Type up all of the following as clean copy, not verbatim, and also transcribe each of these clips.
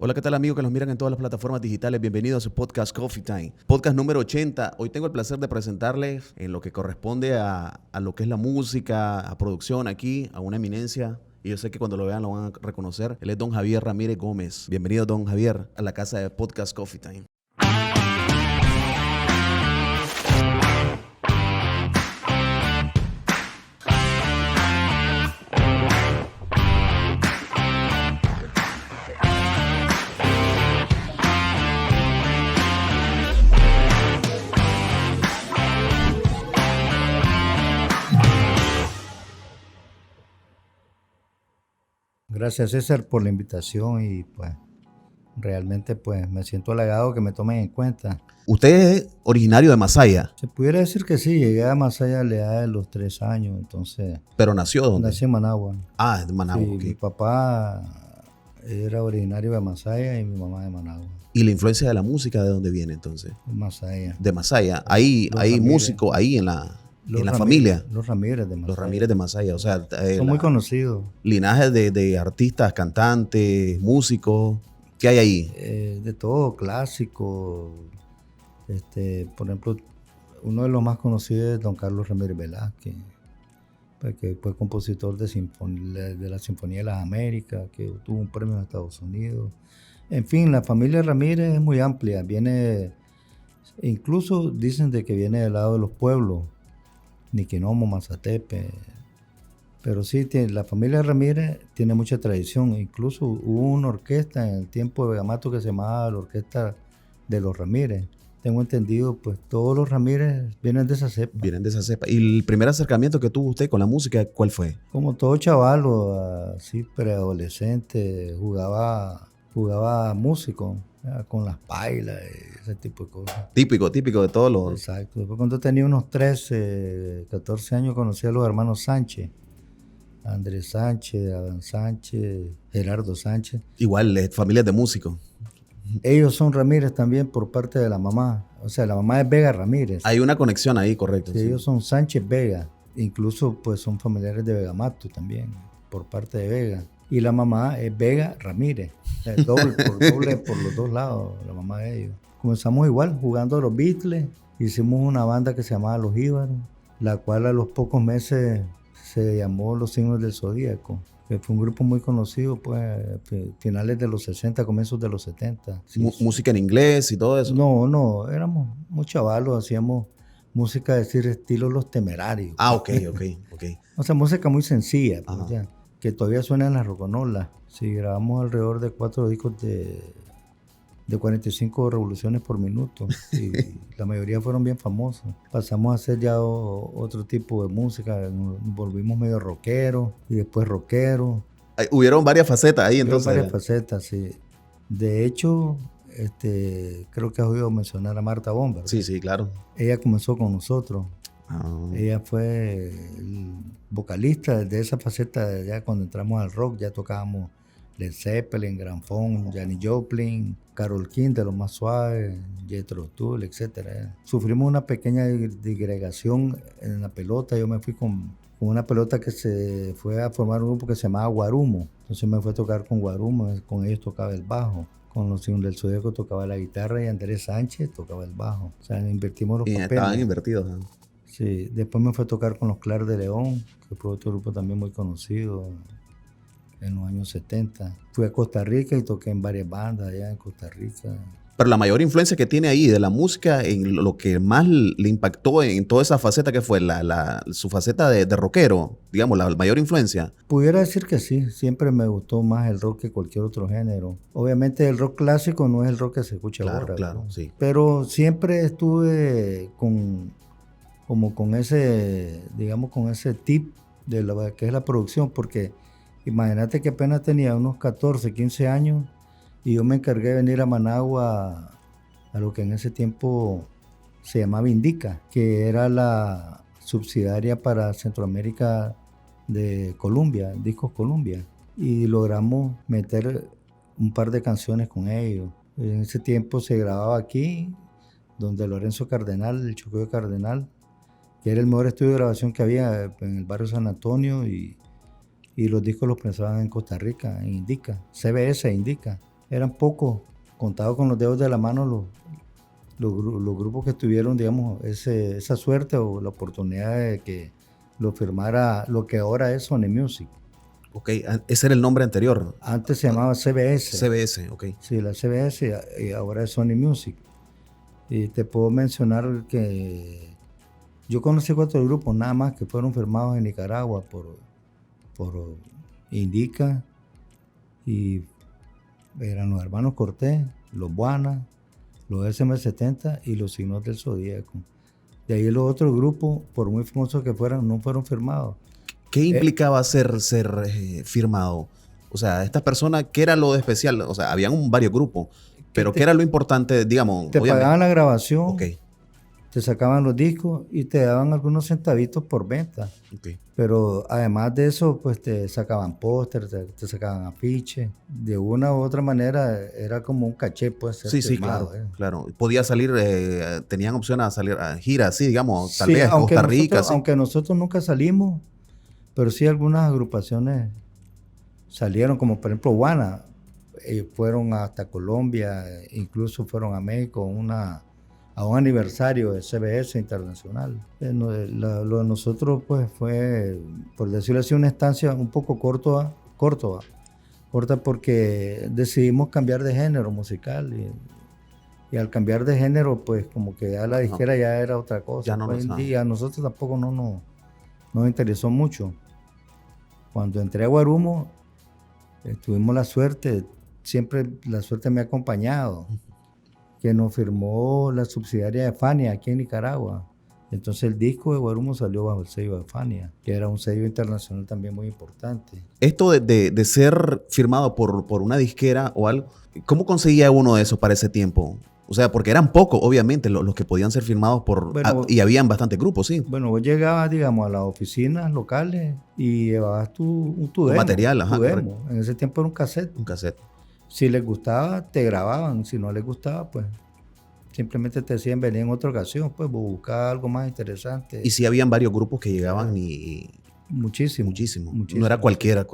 Hola, ¿qué tal amigos que nos miran en todas las plataformas digitales? Bienvenidos a su podcast Coffee Time. Podcast número 80. Hoy tengo el placer de presentarles en lo que corresponde a lo que es la música, a producción aquí, a una eminencia. Y yo sé que cuando lo vean lo van a reconocer. Él es don Javier Ramírez Gómez. Bienvenido, don Javier, a la casa de podcast Coffee Time. Gracias, César, por la invitación y pues realmente pues me siento halagado que me tomen en cuenta. Usted es originario de Masaya, Se pudiera decir que sí, llegué a Masaya a la edad de los 3 años, entonces pero ¿nació dónde? nací en Managua. Ah, de Managua, Sí, ok. mi papá era originario de Masaya y mi mamá de Managua. ¿Y la influencia de la música de dónde viene entonces? Masaya. De Masaya. Ahí Los hay Ramírez. músicos ahí en la Ramírez, familia. Los Ramírez de Masaya. Los Ramírez de Masaya. O sea, son muy conocidos. Linajes de artistas, cantantes, músicos. ¿Qué hay ahí? De todo, clásico. Por ejemplo, uno de los más conocidos es don Carlos Ramírez Velázquez, que fue compositor de la Sinfonía de las Américas, que obtuvo un premio en Estados Unidos. En fin, la familia Ramírez es muy amplia, incluso dicen de que viene del lado de los pueblos, Niquinomo, Mazatepe, pero sí, la familia Ramírez tiene mucha tradición. Incluso hubo una orquesta en el tiempo de Vegamato que se llamaba la Orquesta de los Ramírez. Tengo entendido, pues todos los Ramírez vienen de esa cepa. Vienen de esa cepa. ¿Y el primer acercamiento que tuvo usted con la música, cuál fue? Como todo chavalo, así preadolescente, jugaba músico, con las pailas y ese tipo de cosas. Típico de todos los... Exacto. Después cuando tenía unos 13, 14 años conocí a los hermanos Sánchez. Andrés Sánchez, Adán Sánchez, Gerardo Sánchez. Igual, familias de músicos. Ellos son Ramírez también por parte de la mamá. O sea, la mamá es Vega Ramírez. Hay una conexión ahí, correcto. Sí, sí. Ellos son Sánchez Vega. Incluso pues son familiares de Vegamato también, por parte de Vega. Y la mamá es Vega Ramírez. O sea, doble por los dos lados, la mamá de ellos. Comenzamos igual, jugando a los Beatles. Hicimos una banda que se llamaba Los Íbaros, la cual a los pocos meses se llamó Los Signos del Zodíaco, que fue un grupo muy conocido, pues, finales de los 60, comienzos de los 70. Sí, ¿Música en inglés y todo eso? No, éramos muy chavalos, hacíamos música, decir, estilo Los Temerarios. Ah, ok. O sea, música muy sencilla, pues, ya, que todavía suena en las roconolas. Sí, grabamos alrededor de 4 discos de 45 revoluciones por minuto, y la mayoría fueron bien famosos. Pasamos a hacer ya otro tipo de música, nos volvimos medio rockeros y después rockeros. Hubieron varias facetas ahí entonces. Varias facetas, sí. De hecho, creo que has oído mencionar a Marta Bomba. Sí, claro. Ella comenzó con nosotros. Ella fue el vocalista de esa faceta. Ya cuando entramos al rock ya tocábamos Led Zeppelin, Gramophone, Janis Joplin, Carole King de los más suaves, Jethro Tull, etc. Sufrimos una pequeña digregación en la pelota. Yo me fui con una pelota que se fue a formar un grupo que se llamaba Guarumo. Entonces me fue a tocar con Guarumo, con ellos tocaba el bajo. Con Los Signos del Zodíaco tocaba la guitarra y Andrés Sánchez tocaba el bajo. O sea, invertimos los papeles. Estaban invertidos. Sí, después me fue a tocar con los Claros de León, que fue otro grupo también muy conocido en los años 70. Fui a Costa Rica y toqué en varias bandas allá en Costa Rica. Pero la mayor influencia que tiene ahí de la música, en lo que más le impactó en toda esa faceta que fue su faceta de rockero, digamos, la mayor influencia. Pudiera decir que sí, siempre me gustó más el rock que cualquier otro género. Obviamente el rock clásico no es el rock que se escucha ahora. Claro, sí. Pero siempre estuve con ese, digamos, con ese tip de lo que es la producción, porque imagínate que apenas tenía unos 14, 15 años y yo me encargué de venir a Managua a lo que en ese tiempo se llamaba Indica, que era la subsidiaria para Centroamérica de Columbia, Discos Columbia, y logramos meter un par de canciones con ellos. En ese tiempo se grababa aquí, donde Lorenzo Cardenal, el Chocollo Cardenal, que era el mejor estudio de grabación que había en el barrio San Antonio, y los discos los pensaban en Costa Rica, en Indica, CBS Indica. eran pocos, contados con los dedos de la mano los grupos que tuvieron, digamos, esa suerte o la oportunidad de que lo firmara lo que ahora es Sony Music. Ok, ese era el nombre anterior. Antes se llamaba CBS. CBS, ok. Sí, la CBS y ahora es Sony Music. Y te puedo mencionar que yo conocí 4 grupos nada más que fueron firmados en Nicaragua por Indica, y eran los Hermanos Cortés, los Buanas, los SM70 y los Signos del Zodíaco. De ahí los otros grupos, por muy famosos que fueran, no fueron firmados. ¿Qué implicaba ser firmado? O sea, estas personas, ¿qué era lo de especial? O sea, habían varios grupos, pero ¿qué era lo importante, digamos? Te pagaban la grabación, okay, te sacaban los discos y te daban algunos centavitos por venta. Okay. Pero además de eso, pues te sacaban pósters, te sacaban afiches. De una u otra manera era como un caché, pues, ser firmado. Sí, claro. Podía salir, tenían opción a salir a giras, sí, digamos, tal sí, vez a Costa Rica. Sí. Aunque nosotros nunca salimos, pero sí algunas agrupaciones salieron, como por ejemplo Guana, fueron hasta Colombia, incluso fueron a México a un aniversario de CBS Internacional. Lo de nosotros pues fue, por decirlo así, una estancia un poco corta porque decidimos cambiar de género musical y al cambiar de género pues como que ya la disquera ya era otra cosa. Y a nosotros tampoco nos interesó mucho. Cuando entré a Guarumo tuvimos la suerte, siempre la suerte me ha acompañado, que nos firmó la subsidiaria de Fania aquí en Nicaragua. Entonces el disco de Guarumo salió bajo el sello de Fania, que era un sello internacional también muy importante. Esto de ser firmado por una disquera o algo, ¿cómo conseguía uno eso para ese tiempo? O sea, porque eran pocos, obviamente, los que podían ser firmados y habían bastantes grupos, sí. Bueno, vos llegabas, digamos, a las oficinas locales y llevabas tu demo. Material, tu demo. En ese tiempo era un cassette. Un cassette. Si les gustaba, te grababan. Si no les gustaba, pues simplemente te decían venir en otra ocasión, pues buscar algo más interesante. Y sí habían varios grupos que llegaban y... Muchísimo. No era cualquiera.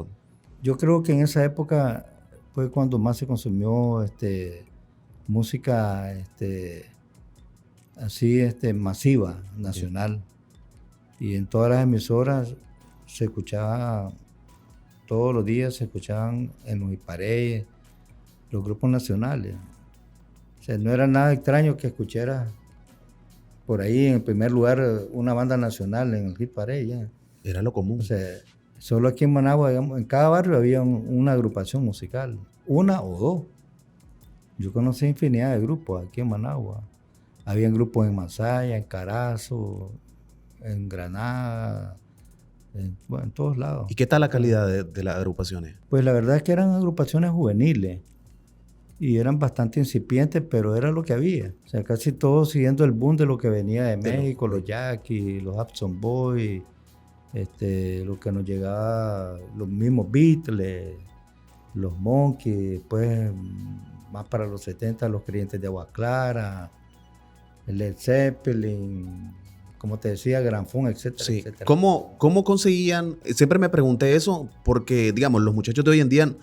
Yo creo que en esa época fue cuando más se consumió música así masiva, nacional. Y en todas las emisoras se escuchaba, todos los días se escuchaban en los Hipareyes, los grupos nacionales. O sea, no era nada extraño que escuchara por ahí en primer lugar una banda nacional en el Hit Parade. Era lo común. O sea, solo aquí en Managua, digamos, en cada barrio había una agrupación musical, una o dos. Yo conocí infinidad de grupos aquí en Managua. Habían grupos en Masaya, en Carazo, en Granada, en todos lados. ¿Y qué tal la calidad de las agrupaciones? Pues la verdad es que eran agrupaciones juveniles y eran bastante incipientes, pero era lo que había. O sea, casi todos siguiendo el boom de lo que venía de México, los Jackies, los Hudson Boys, lo que nos llegaba, los mismos Beatles, los Monkees, después más para los 70 los Creyentes de Agua Clara, Led Zeppelin, como te decía, Gran Funk, etcétera, sí. etcétera. ¿Cómo conseguían? Siempre me pregunté eso porque, digamos, los muchachos de hoy en día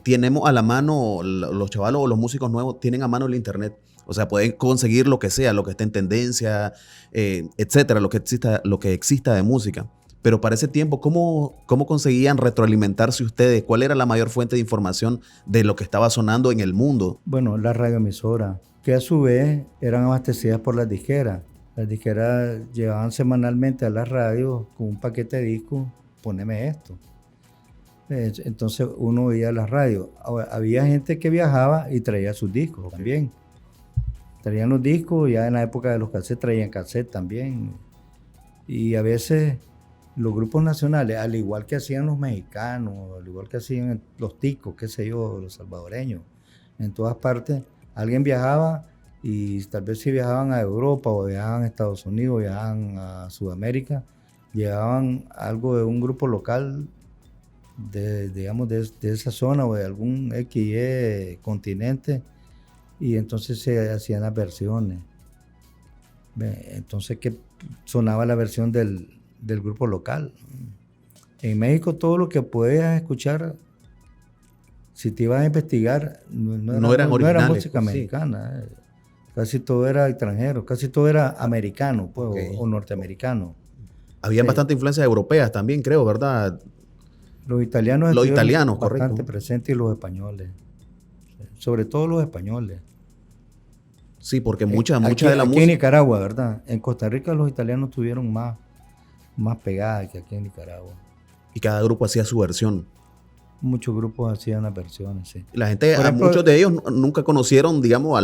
tenemos a la mano, los chavalos o los músicos nuevos tienen a mano el internet. O sea, pueden conseguir lo que sea, lo que esté en tendencia, etcétera, lo que exista de música. Pero para ese tiempo, ¿cómo conseguían retroalimentarse ustedes? ¿Cuál era la mayor fuente de información de lo que estaba sonando en el mundo? Bueno, las radioemisoras, que a su vez eran abastecidas por las disqueras. Las disqueras llevaban semanalmente a las radios con un paquete de discos, poneme esto. Entonces uno oía las radios. Ahora, había gente que viajaba y traía sus discos también. Traían los discos, ya en la época de los cassettes traían cassettes también. Y a veces los grupos nacionales, al igual que hacían los mexicanos, al igual que hacían los ticos, qué sé yo, los salvadoreños, en todas partes, alguien viajaba y tal vez si viajaban a Europa o viajaban a Estados Unidos, viajaban a Sudamérica, llevaban algo de un grupo local digamos, de esa zona o de algún XY continente, y entonces se hacían las versiones. Entonces que sonaba la versión del grupo local. En México todo lo que podías escuchar si te ibas a investigar, No eran no era originales, música pues, sí. mexicana. Casi todo era extranjero, casi todo era americano, pues, Ok. o norteamericano. Habían Sí. bastante influencias europeas también, creo, ¿verdad? Los italianos Los estuvieron italianos, bastante correcto. presentes y los españoles, sobre todo los españoles. Sí, porque mucha Aquí, de la aquí en música... Nicaragua, ¿verdad? En Costa Rica los italianos tuvieron más pegada que aquí en Nicaragua. Y cada grupo hacía su versión. Muchos grupos hacían las versiones, sí. Y la gente, Por ejemplo, muchos de ellos nunca conocieron, digamos,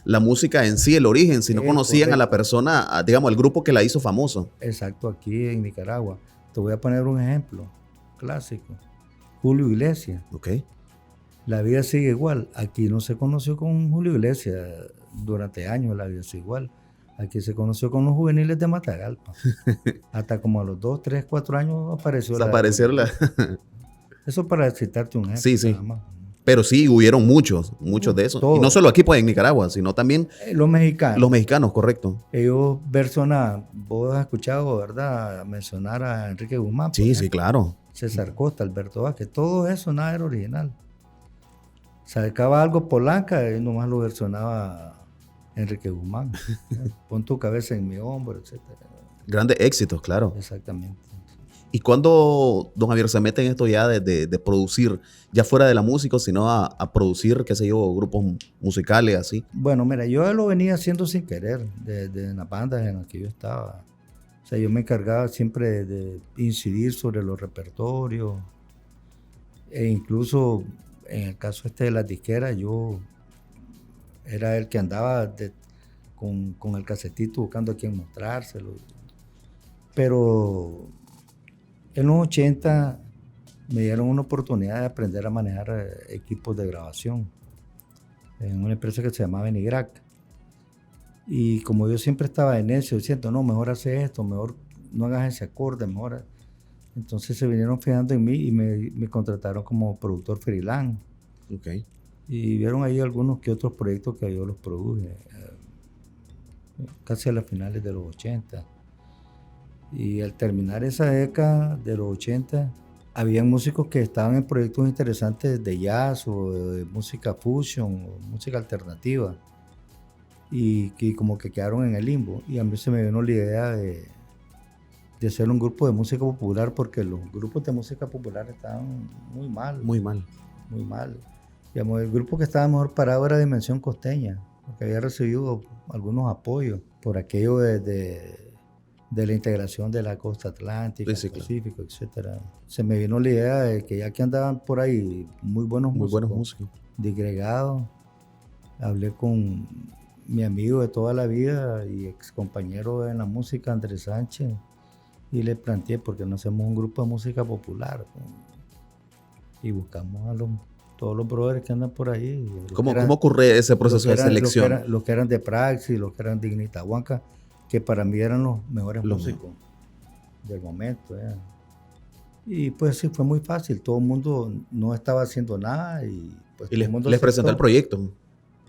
la música en sí, el origen, sino conocían a la correcto. persona, digamos, al grupo que la hizo famoso. Exacto, aquí en Nicaragua. Te voy a poner un ejemplo clásico. Julio Iglesias. Ok. La vida sigue igual. Aquí no se conoció con Julio Iglesias durante años, la vida sigue igual. Aquí se conoció con los juveniles de Matagalpa. Hasta como a los 2, 3, 4 años apareció la de Julio Desaparecer la... Iglesias. Eso para citarte un ejemplo. Sí, sí. Nada más. Pero sí, hubieron muchos de esos. Y no Todo. solo aquí, pues, en Nicaragua, sino también Los mexicanos. los mexicanos, correcto. Ellos versionan, vos has escuchado, ¿verdad? Mencionar a Enrique Guzmán. por Sí, sí, ejemplo. claro. César Costa, Alberto Vázquez, todo eso nada era original. Sacaba algo Polanca y nomás lo versionaba Enrique Guzmán. Pon tu cabeza en mi hombro, etc. Grandes éxitos, claro. Exactamente. ¿Y cuándo, don Javier, se mete en esto ya de producir, ya fuera de la música, sino a producir, qué sé yo, grupos musicales, así? Bueno, mira, yo lo venía haciendo sin querer, de las bandas en las que yo estaba. O sea, yo me encargaba siempre de incidir sobre los repertorios. E incluso en el caso de las disqueras, yo era el que andaba con el casetito buscando a quién mostrárselo. Pero en los 80 me dieron una oportunidad de aprender a manejar equipos de grabación en una empresa que se llamaba Benigrac. Y como yo siempre estaba en necio diciendo, no, mejor hace esto, mejor no hagas ese acorde, mejor. Entonces se vinieron fijando en mí y me contrataron como productor freelance. Okay. Y vieron ahí algunos que otros proyectos que yo los produje, casi a las finales de los 80. Y al terminar esa década de los 80, había músicos que estaban en proyectos interesantes de jazz o de música fusion o música alternativa y que como que quedaron en el limbo. Y a mí se me vino la idea de hacer un grupo de música popular porque los grupos de música popular estaban muy mal. Muy mal. Muy mal. Digamos, el grupo que estaba mejor parado era Dimensión Costeña, porque había recibido algunos apoyos por aquello de la integración de la costa atlántica, Sí, el Pacífico, etc. Se me vino la idea de que ya que andaban por ahí muy buenos músicos, disgregados, hablé con mi amigo de toda la vida y ex compañero en la música, Andrés Sánchez, y le planteé, ¿por qué no hacemos un grupo de música popular? Y buscamos a todos los brothers que andan por ahí. ¿Cómo ocurre ese proceso de selección? Los que eran de Praxis, los que eran de Ignitahuanca, que para mí eran los mejores músicos del momento. Y pues sí, fue muy fácil. Todo el mundo no estaba haciendo nada. Y, pues, y les presentó el proyecto.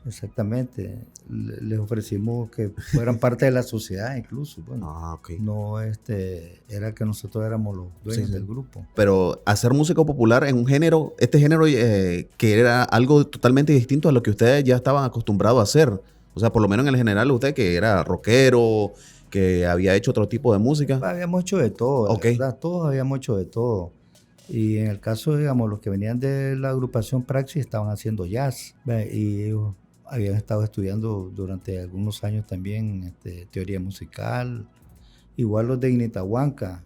Exactamente. Les ofrecimos que fueran parte de la sociedad incluso. Bueno, okay. No era que nosotros éramos los dueños del grupo. Pero hacer música popular en un género, este género que era algo totalmente distinto a lo que ustedes ya estaban acostumbrados a hacer. O sea, por lo menos en el general, usted que era rockero, que había hecho otro tipo de música. Habíamos hecho de todo, ¿verdad? Todos habíamos hecho de todo. Y en el caso, digamos, los que venían de la agrupación Praxis estaban haciendo jazz. Y ellos habían estado estudiando durante algunos años también teoría musical. Igual los de Ignitahuanca,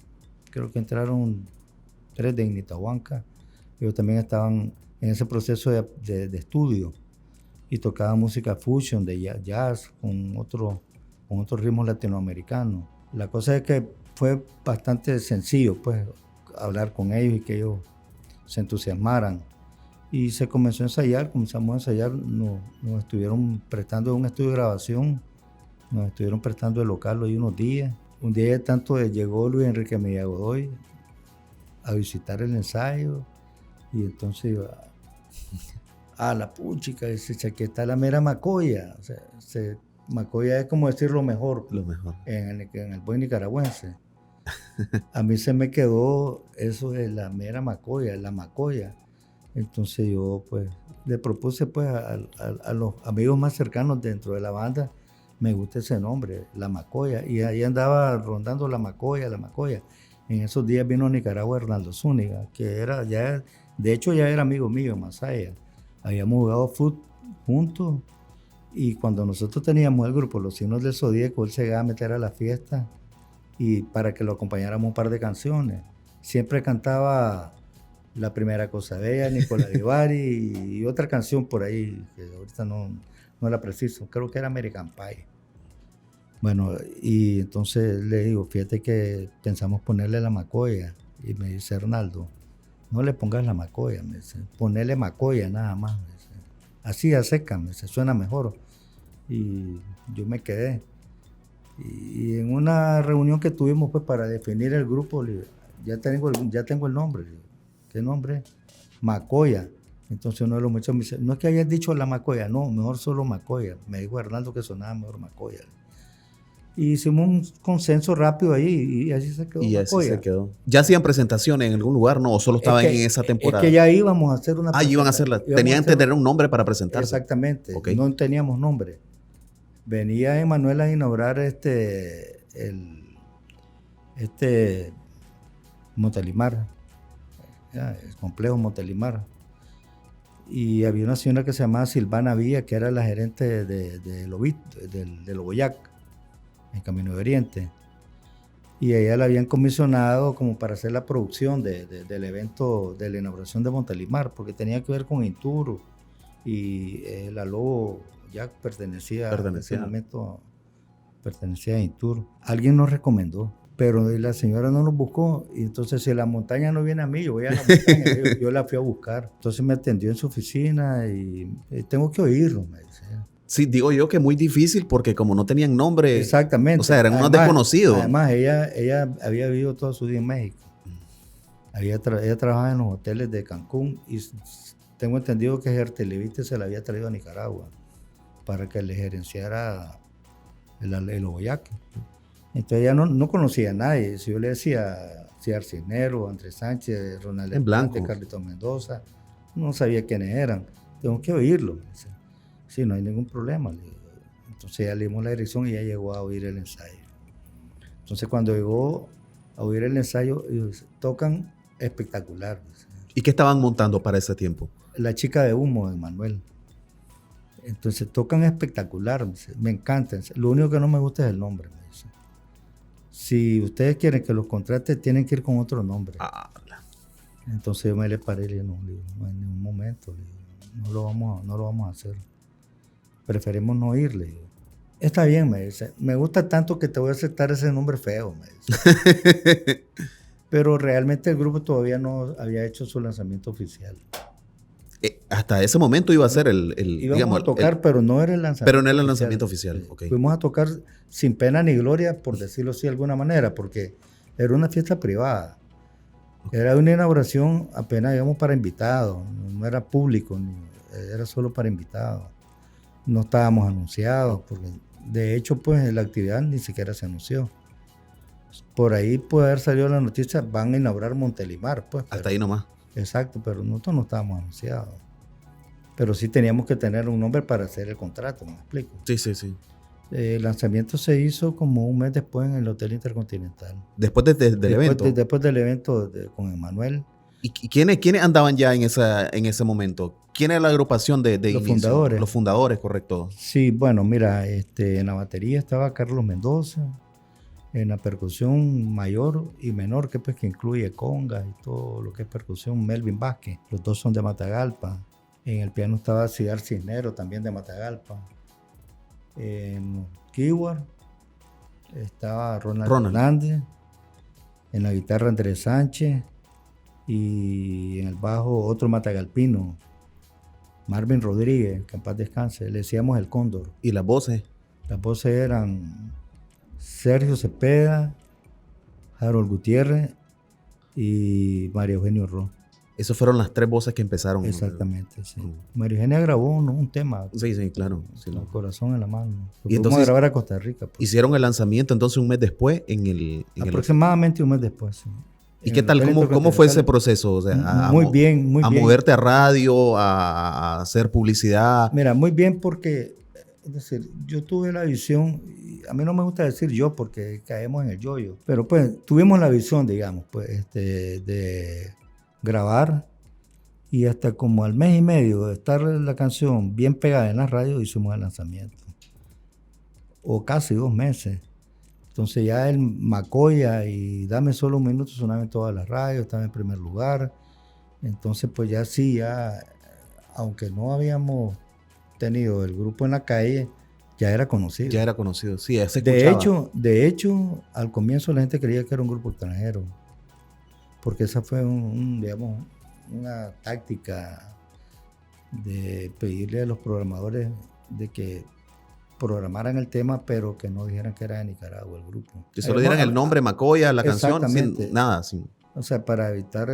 creo que entraron 3 de Ignitahuanca. Ellos también estaban en ese proceso de estudio y tocaban música fusion de jazz con otros ritmos latinoamericanos. La cosa es que fue bastante sencillo, pues, hablar con ellos y que ellos se entusiasmaran. Y se comenzó a ensayar, comenzamos a ensayar, nos estuvieron prestando un estudio de grabación, nos estuvieron prestando el local hoy unos días. Un día de tanto llegó Luis Enrique Mejía Godoy a visitar el ensayo y entonces a la puchica, dice, aquí está la mera macoya. O sea, macoya es como decir lo mejor. Lo mejor. En el buen nicaragüense. A mí se me quedó eso de la mera macoya, la macoya. Entonces yo pues le propuse pues a los amigos más cercanos dentro de la banda, me gusta ese nombre, La Macoya, y ahí andaba rondando La Macoya, La Macoya. En esos días vino a Nicaragua Hernando Zúñiga, que era ya, de hecho ya era amigo mío en Masaya. Habíamos jugado fútbol juntos y cuando nosotros teníamos el grupo Los Signos del Zodíaco, él se llegaba a meter a la fiesta y para que lo acompañáramos un par de canciones. Siempre cantaba La Primera Cosa Bella, Nicolás Vivari y otra canción por ahí, que ahorita no la preciso, creo que era American Pie. Bueno, y entonces le digo, fíjate que pensamos ponerle La Macoya. Y me dice Arnaldo, no le pongas La Macoya, me dice, ponele Macoya nada más. Me dice. Así a seca, me dice, suena mejor. Y yo me quedé. Y en una reunión que tuvimos pues para definir el grupo, le digo, ya tengo el nombre. Le digo, ¿qué nombre? Macoya. Entonces uno de los muchachos me dice, no es que hayas dicho La Macoya, no, mejor solo Macoya. Me dijo Arnaldo que sonaba mejor Macoya. Y hicimos un consenso rápido ahí y así se quedó. Y así se quedó. ¿Ya hacían presentaciones en algún lugar, no? ¿O solo estaban en esa temporada? Es que ya íbamos a hacer una presentación. Iban a hacerla. Tenían que tener un nombre para presentarse. Exactamente. Okay. No teníamos nombre. Venía Emanuel a inaugurar el Montelimar, el complejo Montelimar. Y había una señora que se llamaba Silvana Villa, que era la gerente del Oboyac, en Camino de Oriente. Y a ella la habían comisionado como para hacer la producción del evento de la inauguración de Montelimar, porque tenía que ver con Inturo. Y la Lobo ya pertenecía en ese momento, pertenecía a Inturo. Alguien nos recomendó, pero la señora no nos buscó. Y entonces, si la montaña no viene a mí, yo voy a la montaña. yo la fui a buscar. Entonces me atendió en su oficina y tengo que oírlo, me dice. Sí, digo yo que muy difícil porque como no tenían nombre. Exactamente. O sea, eran unos desconocidos. Además, ella había vivido toda su vida en México. Ella trabajaba en los hoteles de Cancún y tengo entendido que Gertelevite se la había traído a Nicaragua para que le gerenciara el Oboyac. Entonces ella no conocía a nadie. Si yo le decía Ciar Cisnero, Andrés Sánchez, Ronald Hernández, Carlitos Mendoza, no sabía quiénes eran. Tengo que oírlo. Sí, no hay ningún problema. Entonces ya le dimos la dirección y ella llegó a oír el ensayo. Entonces cuando llegó a oír el ensayo, tocan espectacular. ¿Y qué estaban montando para ese tiempo? La Chica de Humo de Manuel. Entonces tocan espectacular, me encantan. Lo único que no me gusta es el nombre, me dice. Si ustedes quieren que los contrate, tienen que ir con otro nombre. Entonces yo me le paré y le dije, no en ningún momento, no lo vamos a hacer. Preferimos no irle. Está bien, me dice. Me gusta tanto que te voy a aceptar ese nombre feo, me dice. Pero realmente el grupo todavía no había hecho su lanzamiento oficial. Hasta ese momento iba a ser íbamos a tocar, pero no era el lanzamiento. Pero no era el lanzamiento oficial. Okay. Fuimos a tocar sin pena ni gloria, por decirlo así de alguna manera, porque era una fiesta privada. Okay. Era una inauguración apenas, digamos, para invitados. No era público, era solo para invitados. No estábamos anunciados, porque de hecho, pues, la actividad ni siquiera se anunció. Por ahí puede haber salido la noticia, van a inaugurar Montelimar. Pues, hasta ahí nomás. Exacto, pero nosotros no estábamos anunciados. Pero sí teníamos que tener un nombre para hacer el contrato, ¿me explico? Sí. El lanzamiento se hizo como un mes después en el Hotel Intercontinental. ¿Después del evento? Después del evento con Emanuel. ¿Y quiénes andaban ya en ese momento? ¿Quién era la agrupación de los inicio? Fundadores. Los fundadores, correcto. Sí, bueno, mira, en la batería estaba Carlos Mendoza, en la percusión mayor y menor, que incluye conga y todo lo que es percusión, Melvin Vázquez. Los dos son de Matagalpa. En el piano estaba Ciar Cisnero, también de Matagalpa. En keyboard estaba Ronald Hernández. En la guitarra Andrés Sánchez. Y en el bajo otro matagalpino, Marvin Rodríguez, que en paz descanse. Le decíamos el Cóndor. ¿Y las voces? Las voces eran Sergio Cepeda, Harold Gutiérrez y María Eugenio Ro. Esas fueron las tres voces que empezaron. Exactamente, sí. María Eugenia grabó un tema. Sí, claro. Sí, con el corazón en la mano. Y entonces a grabar a Costa Rica. Pues. Hicieron el lanzamiento entonces un mes después en el... Aproximadamente un mes después, sí. ¿Y qué tal? ¿Cómo fue ese proceso? O sea, muy bien, muy a bien. moverte a radio, a hacer publicidad. Mira, muy bien porque, es decir, yo tuve la visión, y a mí no me gusta decir yo porque caemos en el yo-yo, pero pues tuvimos la visión, digamos, pues, de grabar y hasta como al mes y medio de estar la canción bien pegada en la radio hicimos el lanzamiento. O casi 2 meses. Entonces ya el Macoya y Dame Solo un Minuto sonaban en todas las radios, estaba en primer lugar. Entonces pues ya sí, ya, aunque no habíamos tenido el grupo en la calle, ya era conocido. Ya era conocido, sí, ya se escuchaba. De hecho, al comienzo la gente creía que era un grupo extranjero, porque esa fue digamos, una táctica de pedirle a los programadores de que programaran el tema, pero que no dijeran que era de Nicaragua el grupo. Que solo dieran el nombre, Macoya, la canción, sin nada. O sea, para evitar,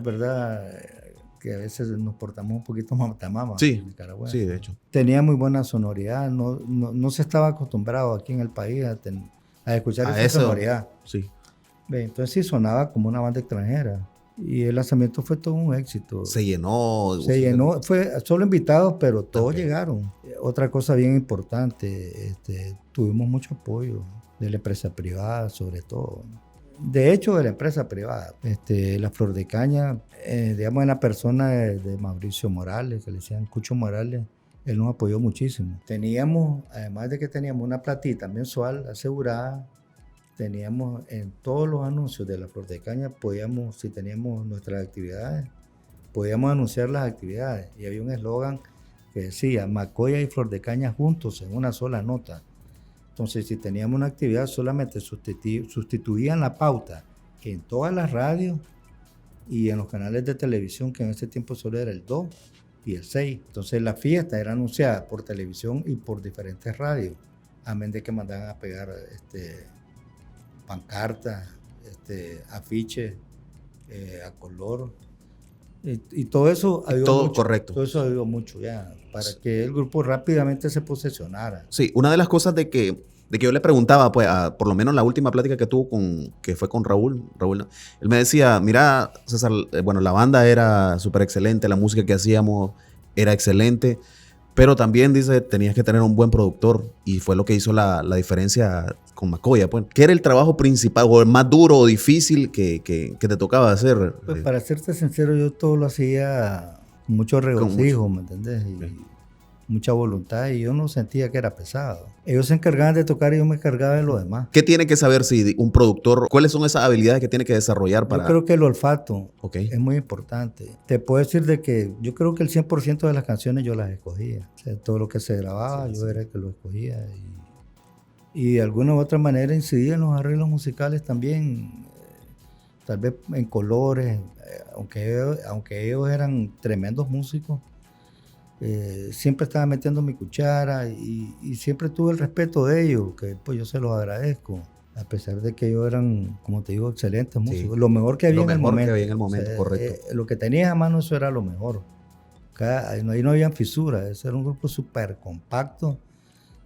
¿verdad? Que a veces nos portamos un poquito matamama. Sí, sí, de hecho. Tenía muy buena sonoridad, no se estaba acostumbrado aquí en el país a escuchar esa sonoridad. Sí. Entonces sí sonaba como una banda extranjera. Y el lanzamiento fue todo un éxito. Se llenó. Fue solo invitados, pero todos llegaron. Otra cosa bien importante, tuvimos mucho apoyo de la empresa privada, sobre todo. De hecho, de la empresa privada. La Flor de Caña, digamos, en la persona de Mauricio Morales, que le decían Cucho Morales, él nos apoyó muchísimo. Teníamos, además de que teníamos una platita mensual asegurada, teníamos en todos los anuncios de la Flor de Caña, podíamos, si teníamos nuestras actividades, podíamos anunciar las actividades. Y había un eslogan que decía Macoya y Flor de Caña juntos en una sola nota. Entonces, si teníamos una actividad, solamente sustituían la pauta en todas las radios y en los canales de televisión, que en ese tiempo solo era el 2 y el 6. Entonces, la fiesta era anunciada por televisión y por diferentes radios, amén de que mandaban a pegar pancartas, afiches a color. Y todo eso ayudó todo mucho. Correcto. Todo eso ayudó mucho ya, para que el grupo rápidamente se posesionara. Sí, una de las cosas de que yo le preguntaba, pues, por lo menos la última plática que tuvo que fue con Raúl, él me decía, mira, César, bueno, la banda era súper excelente, la música que hacíamos era excelente, pero también, dice, tenías que tener un buen productor, y fue lo que hizo la diferencia con Macoya, pues. ¿Qué era el trabajo principal, o el más duro o difícil que te tocaba hacer? Pues para serte sincero, yo todo lo hacía con mucho regocijo, ¿me entendés? Y mucha voluntad, y yo no sentía que era pesado. Ellos se encargaban de tocar y yo me encargaba de lo demás. ¿Qué tiene que saber si un productor, cuáles son esas habilidades que tiene que desarrollar para...? Yo creo que el olfato es muy importante. Te puedo decir de que yo creo que el 100% de las canciones yo las escogía. O sea, todo lo que se grababa, yo era el que lo escogía. Y de alguna u otra manera incidía en los arreglos musicales también, tal vez en colores, aunque ellos eran tremendos músicos. Siempre estaba metiendo mi cuchara y siempre tuve el respeto de ellos, que pues yo se los agradezco, a pesar de que ellos eran, como te digo, excelentes músicos. Lo mejor que había en el momento. O sea, correcto. Lo que tenías a mano, eso era lo mejor. Ahí no habían fisuras, ese era un grupo súper compacto,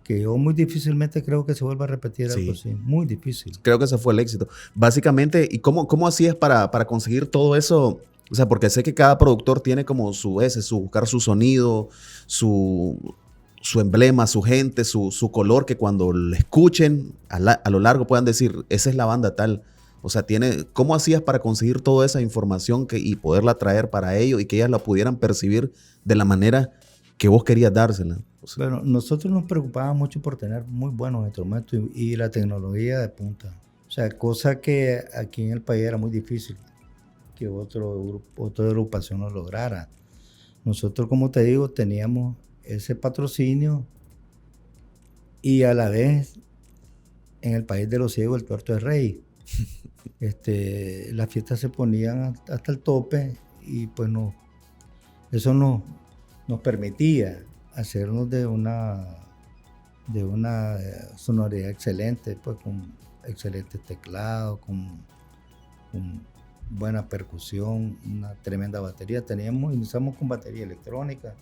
que yo muy difícilmente creo que se vuelva a repetir algo así, muy difícil. Creo que ese fue el éxito. Básicamente, ¿y cómo hacías para conseguir todo eso? O sea, porque sé que cada productor tiene como buscar su sonido, su emblema, su gente, su color, que cuando lo escuchen a lo largo puedan decir, esa es la banda tal. O sea, ¿cómo hacías para conseguir toda esa información y poderla traer para ellos y que ellas la pudieran percibir de la manera que vos querías dársela? O sea, bueno, nosotros nos preocupábamos mucho por tener muy buenos instrumentos y la tecnología de punta. O sea, cosa que aquí en el país era muy difícil que otra agrupación lo lograra. Nosotros, como te digo, teníamos ese patrocinio y a la vez en el país de los ciegos el tuerto es rey. Las fiestas se ponían hasta el tope y pues eso nos permitía hacernos de una sonoridad excelente, pues con excelentes teclados, con buena percusión, una tremenda batería. Iniciamos con batería electrónica,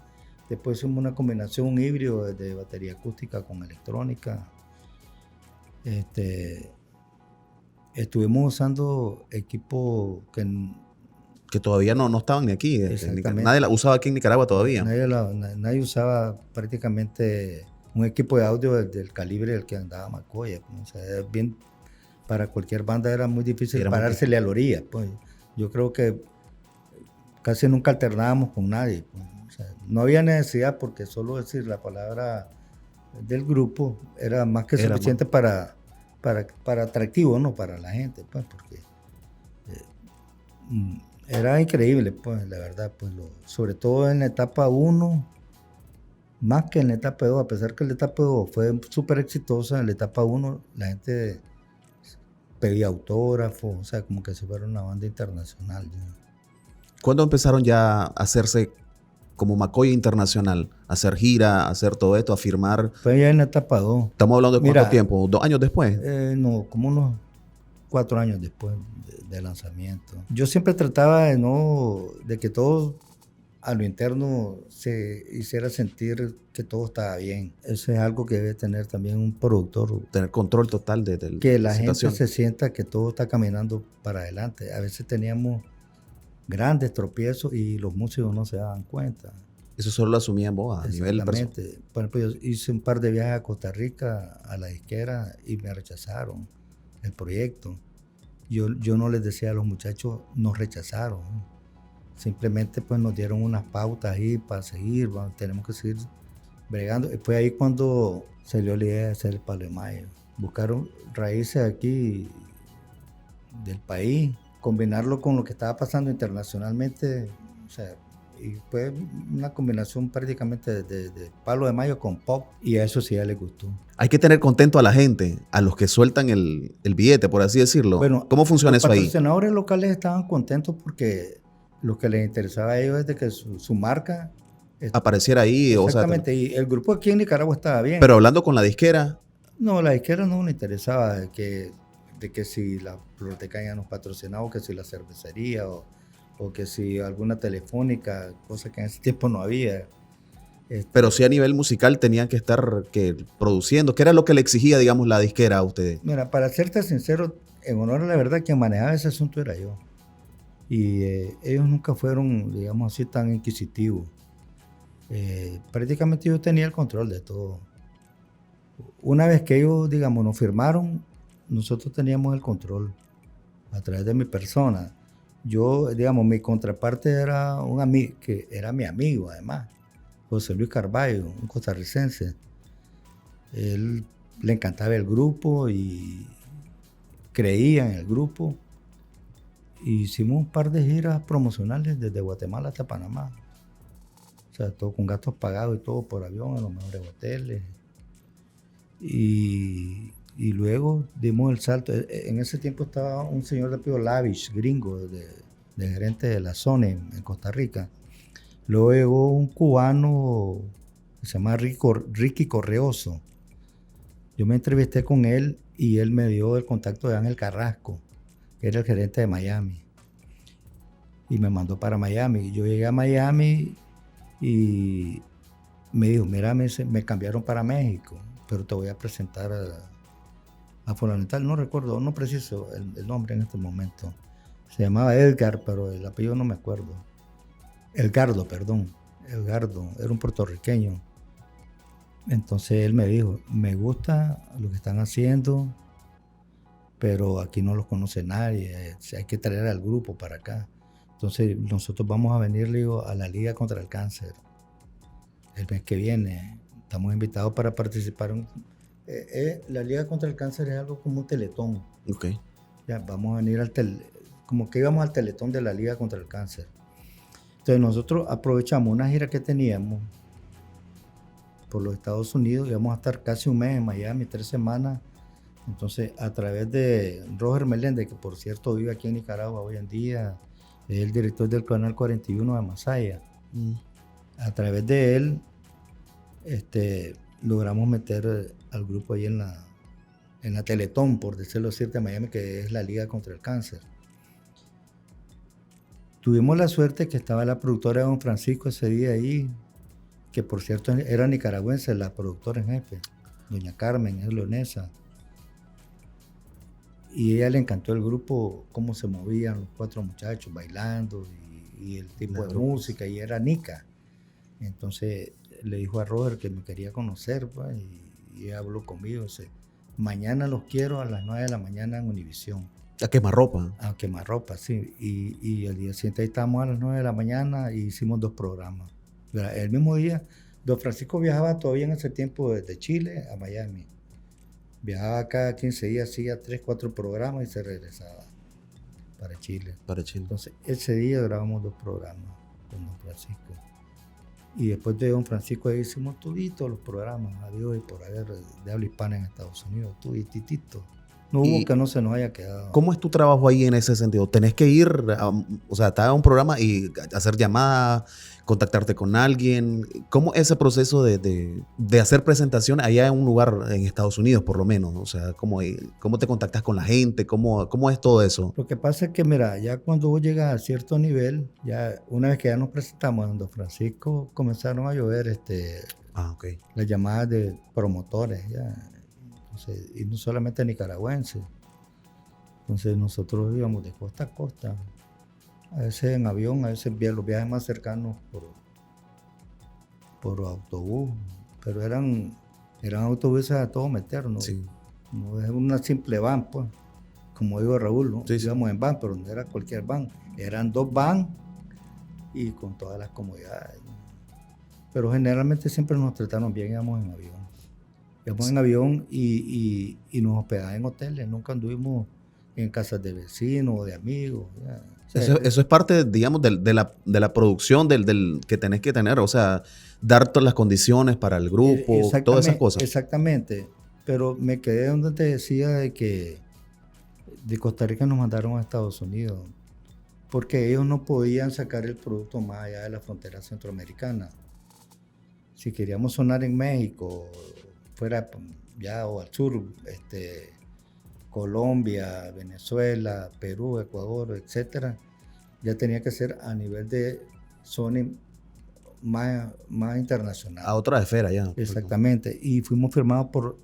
después hicimos una combinación, un híbrido de batería acústica con electrónica. Estuvimos usando equipo Que todavía no estaban ni aquí. Nadie la usaba aquí en Nicaragua todavía. Nadie usaba prácticamente un equipo de audio del calibre del que andaba McCoy. Pues. O sea, bien, para cualquier banda era muy difícil parársele a la orilla. Pues. Yo creo que casi nunca alternábamos con nadie. Pues. O sea, no había necesidad porque solo decir la palabra del grupo era más que suficiente para atractivo, ¿no? Para la gente, pues, porque era increíble, pues, la verdad, pues, sobre todo en la etapa 1, más que en la etapa 2, a pesar que la etapa 2 fue súper exitosa, en la etapa 1 la gente pedía autógrafos, o sea, como que se fuera una banda internacional. ¿No? ¿Cuándo empezaron ya a hacerse como McCoy internacional, a hacer gira, a hacer todo esto, a firmar? Fue ya en la etapa 2. ¿Estamos hablando de cuánto tiempo? ¿2 años después? No, como unos 4 años después de lanzamiento. Yo siempre trataba de que todo a lo interno se hiciera sentir que todo estaba bien. Eso es algo que debe tener también un productor. Tener control total de que la situación. Gente se sienta que todo está caminando para adelante. A veces teníamos grandes tropiezos y los músicos no se daban cuenta. Eso solo lo asumían vos a nivel personal. Por ejemplo, yo hice un par de viajes a Costa Rica, a la disquera, y me rechazaron el proyecto. Yo no les decía a los muchachos, nos rechazaron. Simplemente pues nos dieron unas pautas ahí para seguir, bueno, tenemos que seguir bregando. Y fue ahí cuando salió la idea de hacer el Palo de Mayo. Buscaron raíces aquí del país, combinarlo con lo que estaba pasando internacionalmente, o sea, y fue una combinación prácticamente de Palo de Mayo con pop, y a eso sí ya les gustó. Hay que tener contento a la gente, a los que sueltan el billete, por así decirlo. Bueno, ¿cómo funciona eso ahí? Los patrocinadores locales estaban contentos porque lo que les interesaba a ellos es de que su marca apareciera ahí. Exactamente, o sea, y el grupo aquí en Nicaragua estaba bien. Pero hablando con la disquera. No, la disquera no le interesaba de que si la Flor de Caña nos patrocinaba, o que si la cervecería, o que si alguna telefónica, cosa que en ese tiempo no había. Pero sí a nivel musical tenían que estar produciendo. ¿Qué era lo que le exigía, digamos, la disquera a ustedes? Mira, para serte sincero, en honor a la verdad, quien manejaba ese asunto era yo. Y ellos nunca fueron, digamos así, tan inquisitivos. Prácticamente yo tenía el control de todo. Una vez que ellos, digamos, nos firmaron, nosotros teníamos el control a través de mi persona. Yo, digamos, mi contraparte era un amigo, que era mi amigo además, José Luis Carballo, un costarricense. Él le encantaba el grupo y creía en el grupo. Hicimos un par de giras promocionales desde Guatemala hasta Panamá. O sea, todo con gastos pagados y todo por avión, en los mejores hoteles. Y luego dimos el salto. En ese tiempo estaba un señor de apellido Lavish, gringo, de gerente de la Sony en Costa Rica. Luego llegó un cubano que se llama Ricky Correoso. Yo me entrevisté con él y él me dio el contacto de Ángel Carrasco, que era el gerente de Miami. Y me mandó para Miami. Yo llegué a Miami y me dijo, mira, me cambiaron para México, pero te voy a presentar a fulano tal. No recuerdo, no preciso el nombre en este momento. Se llamaba Edgar, pero el apellido no me acuerdo. Edgardo, era un puertorriqueño. Entonces él me dijo, me gusta lo que están haciendo, pero aquí no los conoce nadie, hay que traer al grupo para acá. Entonces nosotros vamos a venir, le digo, a la Liga contra el Cáncer el mes que viene. Estamos invitados para participar. La Liga contra el Cáncer es algo como un teletón. Okay. Ya, vamos a venir como que íbamos al teletón de la Liga contra el Cáncer. Entonces nosotros aprovechamos una gira que teníamos por los Estados Unidos, íbamos a estar casi un mes en Miami, 3 semanas. Entonces, a través de Roger Meléndez, que por cierto vive aquí en Nicaragua hoy en día, es el director del Canal 41 de Masaya. A través de él, logramos meter al grupo ahí en la Teletón, por decirlo así, de Miami, que es la Liga contra el Cáncer. Tuvimos la suerte que estaba la productora de Don Francisco ese día ahí, que por cierto era nicaragüense, la productora en jefe, doña Carmen, es leonesa. y ella le encantó el grupo, cómo se movían los 4 muchachos bailando y el tipo de música, y era Nica. Entonces le dijo a Robert que me quería conocer, pues, y habló conmigo, dice, mañana los quiero a las 9 de la mañana en Univisión. A quemarropa. A quemarropa, sí. Y el día siguiente ahí estábamos a las 9 de la mañana y hicimos 2 programas. El mismo día, don Francisco viajaba todavía en ese tiempo desde Chile a Miami. Viajaba cada 15 días, hacía 3, 4 programas y se regresaba para Chile. Entonces, ese día grabamos 2 programas con don Francisco. Y después de don Francisco ahí hicimos toditos los programas, habido y por haber de habla hispana en Estados Unidos, todititito. No hubo que no se nos haya quedado. ¿Cómo es tu trabajo ahí en ese sentido? ¿Tenés que ir, o sea, te haga un programa y hacer llamadas, contactarte con alguien? ¿Cómo es ese proceso de hacer presentación allá en un lugar en Estados Unidos, por lo menos? O sea, ¿cómo te contactas con la gente? ¿Cómo es todo eso? Lo que pasa es que, mira, ya cuando vos llegas a cierto nivel, ya una vez que ya nos presentamos en Don Francisco, comenzaron a llover las llamadas de promotores, ya. Entonces, y no solamente nicaragüenses. Entonces nosotros íbamos de costa a costa, a veces en avión, a veces los viajes más cercanos por autobús, pero eran autobuses a todo meter, ¿no? Sí. No es una simple van, pues, como digo Raúl, ¿no? Sí, sí. Íbamos en van, pero no era cualquier van, eran 2 van y con todas las comodidades, ¿no? Pero generalmente siempre nos trataron bien, íbamos en avión. Íbamos en avión y nos hospedaban en hoteles, nunca anduvimos en casas de vecinos o de amigos. O sea, eso es parte, digamos, de la producción del que tenés que tener, o sea, dar todas las condiciones para el grupo, todas esas cosas. Exactamente, pero me quedé donde te decía de que de Costa Rica nos mandaron a Estados Unidos, porque ellos no podían sacar el producto más allá de la frontera centroamericana. Si queríamos sonar en México, fuera ya o al sur, Colombia, Venezuela, Perú, Ecuador, etcétera, ya tenía que ser a nivel de Sony más internacional. A otra esfera ya. Exactamente. Y fuimos firmados por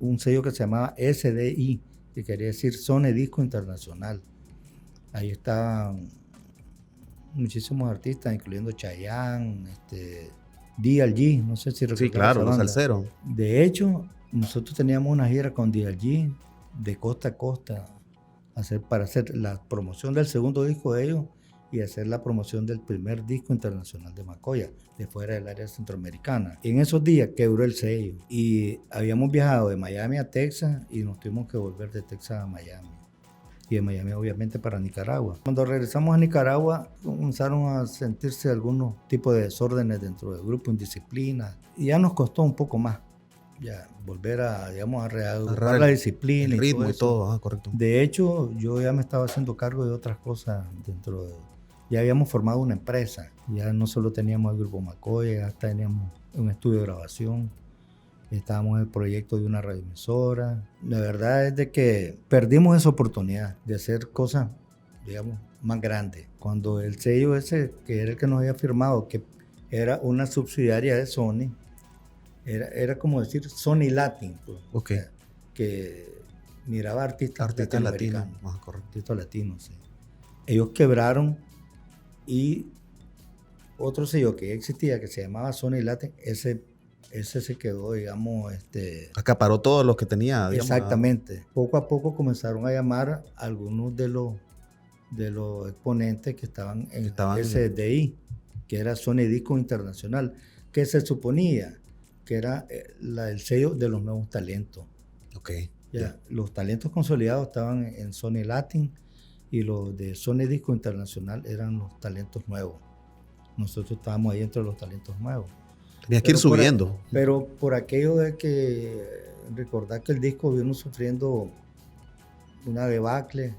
un sello que se llamaba SDI, que quería decir Sony Disco Internacional. Ahí estaban muchísimos artistas, incluyendo Chayanne, DLG, no sé si recuerdas. Sí, claro, los salseros. De hecho, nosotros teníamos una gira con DLG de costa a costa para hacer la promoción del segundo disco de ellos y hacer la promoción del primer disco internacional de Macoya, de fuera del área centroamericana. En esos días quebró el sello y habíamos viajado de Miami a Texas y nos tuvimos que volver de Texas a Miami. Y de Miami obviamente para Nicaragua. Cuando regresamos a Nicaragua comenzaron a sentirse algunos tipos de desórdenes dentro del grupo, indisciplina, y ya nos costó un poco más ya volver a, digamos, a reagrupar la disciplina, el ritmo y todo, correcto. De hecho, yo ya me estaba haciendo cargo de otras cosas ya habíamos formado una empresa, ya no solo teníamos el grupo Macoya, ya teníamos un estudio de grabación. Estábamos en el proyecto de una radioemisora. La verdad es de que perdimos esa oportunidad de hacer cosas, digamos, más grandes. Cuando el sello ese, que era el que nos había firmado, que era una subsidiaria de Sony, era como decir Sony Latin, pues, okay. Que miraba artistas latinos. Artistas latinos, sí. Ellos quebraron y otro sello que existía, que se llamaba Sony Latin, ese se quedó, digamos, acaparó todos los que tenía, digamos. Exactamente. Poco a poco comenzaron a llamar a algunos de los exponentes que estaban en SDI, que era Sony Disco Internacional, que se suponía que era el sello de los nuevos talentos. Okay. Ya, los talentos consolidados estaban en Sony Latin y los de Sony Disco Internacional eran los talentos nuevos. Nosotros estábamos ahí entre los talentos nuevos. Tenías que ir subiendo. Pero por aquello de que recordar que el disco vino sufriendo una debacle,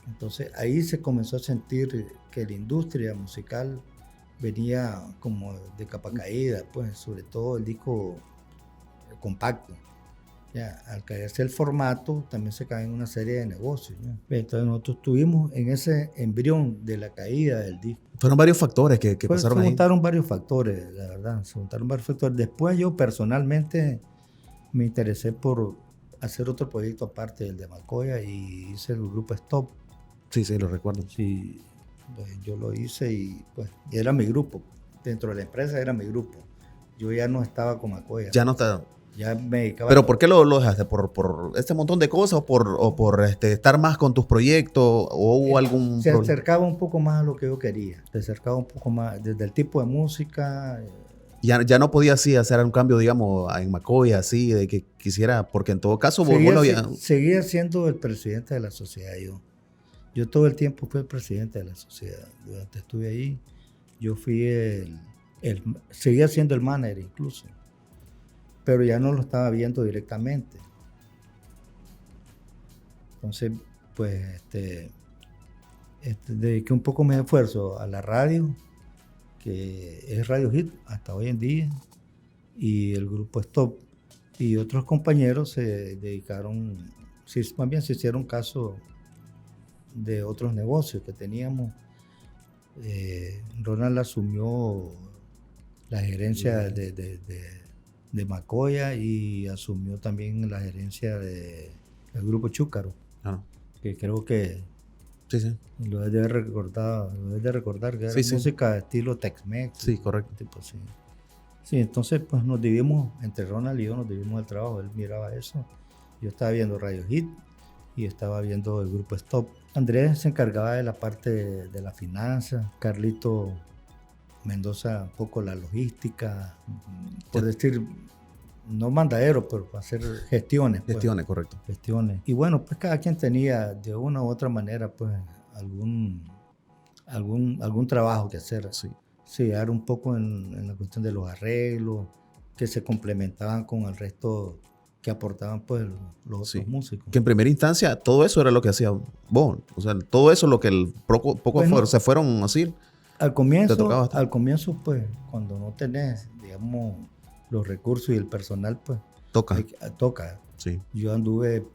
entonces ahí se comenzó a sentir que la industria musical venía como de capa caída, pues sobre todo el disco compacto. Ya, al caerse el formato, también se caen una serie de negocios. ¿Ya? Entonces nosotros estuvimos en ese embrión de la caída del disco. Fueron varios factores que pasaron ahí. Se juntaron varios factores, la verdad. Se juntaron varios factores. Después yo personalmente me interesé por hacer otro proyecto aparte del de Macoya y hice el grupo Stop. Sí, lo recuerdo. Sí, pues yo lo hice y pues era mi grupo. Dentro de la empresa era mi grupo. Yo ya no estaba con Macoya. Ya no está. Ya me dedicaba ¿Pero por qué lo dejaste? ¿Por este montón de cosas o por estar más con tus proyectos? ¿O hubo algún se problema? acercaba un poco más a lo que yo quería. Se acercaba un poco más desde el tipo de música. Ya no podía así hacer un cambio, digamos, en Macoya, así, de que quisiera, porque en todo caso vos lo habías... Seguía siendo el presidente de la sociedad yo todo el tiempo fui el presidente de la sociedad. Durante estuve ahí, yo fui seguía siendo el manager incluso, pero ya no lo estaba viendo directamente. Entonces, pues, dediqué un poco más de esfuerzo a la radio, que es Radio Hit hasta hoy en día, y el grupo Stop. Y otros compañeros se dedicaron, más bien se hicieron caso de otros negocios que teníamos. Ronald asumió la gerencia de Macoya y asumió también la gerencia del grupo Chúcaro, que creo que lo debes de recordar que era música de estilo Tex-Mex. Sí, correcto. Tipo así. Sí, entonces pues nos dividimos, entre Ronald y yo nos dividimos el trabajo. Él miraba eso, yo estaba viendo Radio Hit y estaba viendo el grupo Stop. Andrés se encargaba de la parte de la finanza, Carlito Mendoza un poco la logística, por decir, no mandadero, pero para hacer gestiones. Gestiones, correcto. Gestiones. Y bueno, pues cada quien tenía de una u otra manera pues algún trabajo que hacer. Sí, era un poco en la cuestión de los arreglos, que se complementaban con el resto que aportaban pues los otros músicos. Que en primera instancia todo eso era lo que hacía vos. O sea, todo eso lo que poco se fueron así. Al comienzo pues cuando no tenés, digamos, los recursos y el personal, pues toca. Sí. Yo anduve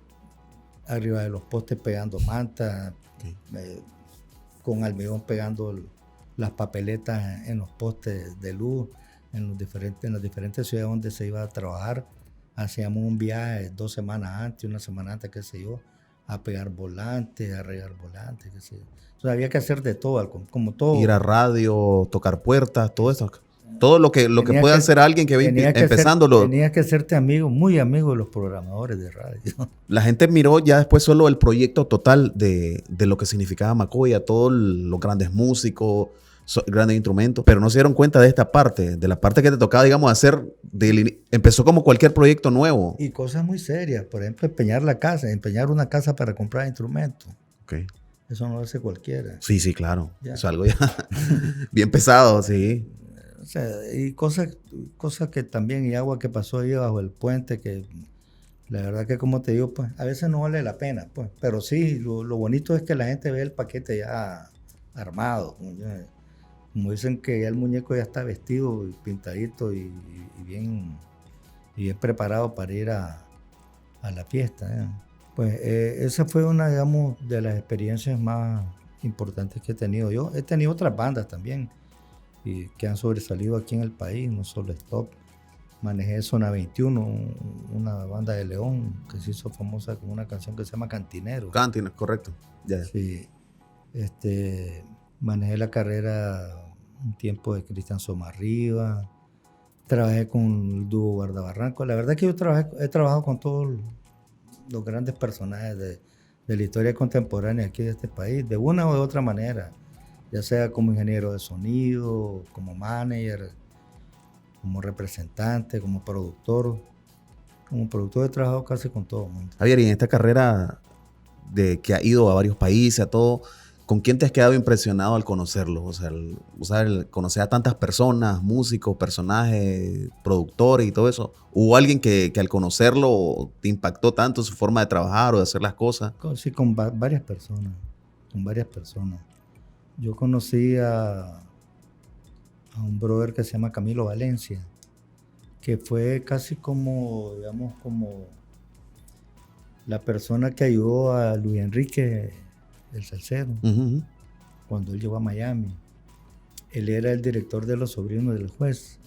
arriba de los postes pegando mantas, con almidón pegando las papeletas en los postes de luz, en las diferentes ciudades donde se iba a trabajar. Hacíamos un viaje 2 semanas antes, 1 semana antes, qué sé yo, a pegar volantes, a regar volantes, qué sé yo. Entonces había que hacer de todo, como todo. Ir a radio, tocar puertas, todo eso. Todo lo que puede hacer alguien que viene empezando. Tenías que hacerte amigo, muy amigo de los programadores de radio. La gente miró ya después solo el proyecto total de lo que significaba Macoya, todos los grandes músicos, grandes instrumentos, pero no se dieron cuenta de esta parte, de la parte que te tocaba, digamos, hacer. Empezó como cualquier proyecto nuevo. Y cosas muy serias, por ejemplo, empeñar una casa para comprar instrumentos. Okay. Eso no lo hace cualquiera. Sí, claro. Ya. Es algo ya bien pesado, sí. O sea, y cosas que también, y agua que pasó ahí bajo el puente, que la verdad que como te digo, pues a veces no vale la pena, pues. Pero sí, lo bonito es que la gente ve el paquete ya armado. Como dicen que ya el muñeco ya está vestido y pintadito y bien preparado para ir a la fiesta. Pues esa fue una, digamos, de las experiencias más importantes que he tenido. Yo he tenido otras bandas también y que han sobresalido aquí en el país, no solo Stop. Manejé Zona 21, una banda de León que se hizo famosa con una canción que se llama Cantinero. Cantinero, correcto. Yeah. Sí. Manejé la carrera un tiempo de Cristian Somarriba. Trabajé con el dúo Guardabarranco. La verdad es que he trabajado con todos los grandes personajes de la historia contemporánea aquí de este país, de una u otra manera, ya sea como ingeniero de sonido, como manager, como representante, como productor. Como productor he trabajado casi con todo el mundo. Javier, y en esta carrera de que ha ido a varios países, a todo, ¿con quién te has quedado impresionado al conocerlo? O sea, el conocer a tantas personas, músicos, personajes, productores y todo eso. ¿Hubo alguien que al conocerlo te impactó tanto su forma de trabajar o de hacer las cosas? Sí, con varias personas. Yo conocí a un brother que se llama Camilo Valencia, que fue casi como, digamos, como la persona que ayudó a Luis Enrique, el salsero, cuando él llegó a Miami. Él era el director de Los Sobrinos del Juez.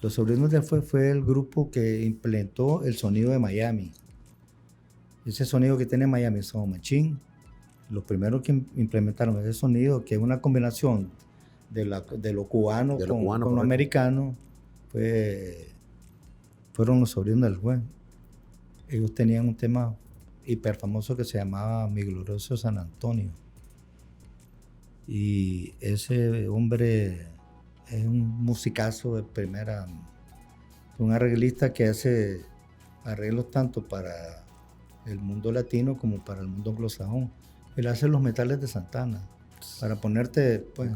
Los Sobrinos del Juez fue el grupo que implementó el sonido de Miami. Ese sonido que tiene Miami Sound Machine, los primeros que implementaron ese sonido, que es una combinación de lo cubano con lo americano, fueron los sobrinos del juez. Ellos tenían un tema hiper famoso que se llamaba Mi Glorioso San Antonio. Y ese hombre es un musicazo de primera, un arreglista que hace arreglos tanto para el mundo latino como para el mundo anglosajón. Él hace los metales de Santana. Para ponerte, pues,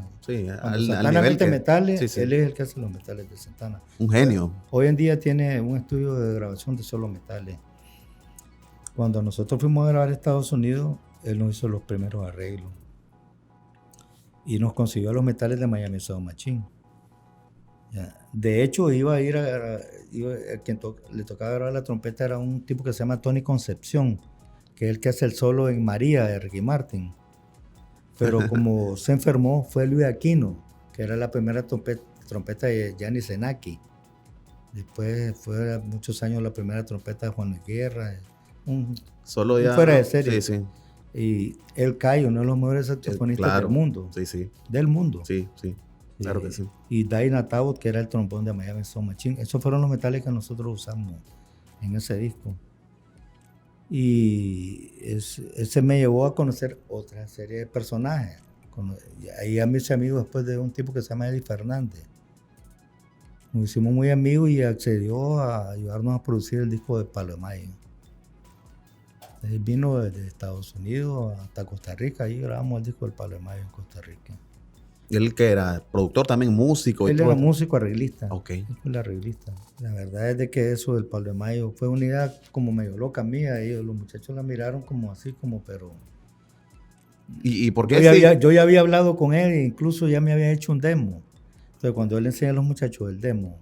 cuando Santana mete metales, él es el que hace los metales de Santana. Un genio. Hoy en día tiene un estudio de grabación de solo metales. Cuando nosotros fuimos a grabar a Estados Unidos, él nos hizo los primeros arreglos. Y nos consiguió los metales de Miami Sound Machine. Ya. De hecho, iba a ir quien le tocaba grabar la trompeta era un tipo que se llama Tony Concepción, que es el que hace el solo en María de Ricky Martin. Pero como se enfermó, fue Luis Aquino, que era la primera trompeta de Gianni Zenaki. Después fue muchos años la primera trompeta de Juan Luis Guerra. Solo ya. Fuera de serie. Sí. Y El Cayo, uno de los mejores saxofonistas del mundo. Sí. Del mundo. Sí. Claro que sí. Y Dinah Tabot, que era el trombón de Miami Sound Machine. Esos fueron los metales que nosotros usamos en ese disco. Y ese me llevó a conocer otra serie de personajes. Ahí a mis amigos después de un tipo que se llama Eddie Fernández. Nos hicimos muy amigos y accedió a ayudarnos a producir el disco de Palo de Mayo. Él vino desde Estados Unidos hasta Costa Rica, ahí grabamos el disco del Palo de Mayo en Costa Rica. ¿Él que era? ¿Productor también? ¿Músico? Él era músico, arreglista. Ok. Él fue el arreglista. La verdad es de que eso del Palo de Mayo fue una idea como medio loca mía. Ellos, los muchachos la miraron como así, como pero... ¿Y por qué? Yo ya había hablado con él e incluso ya me había hecho un demo. Entonces cuando él enseña a los muchachos el demo,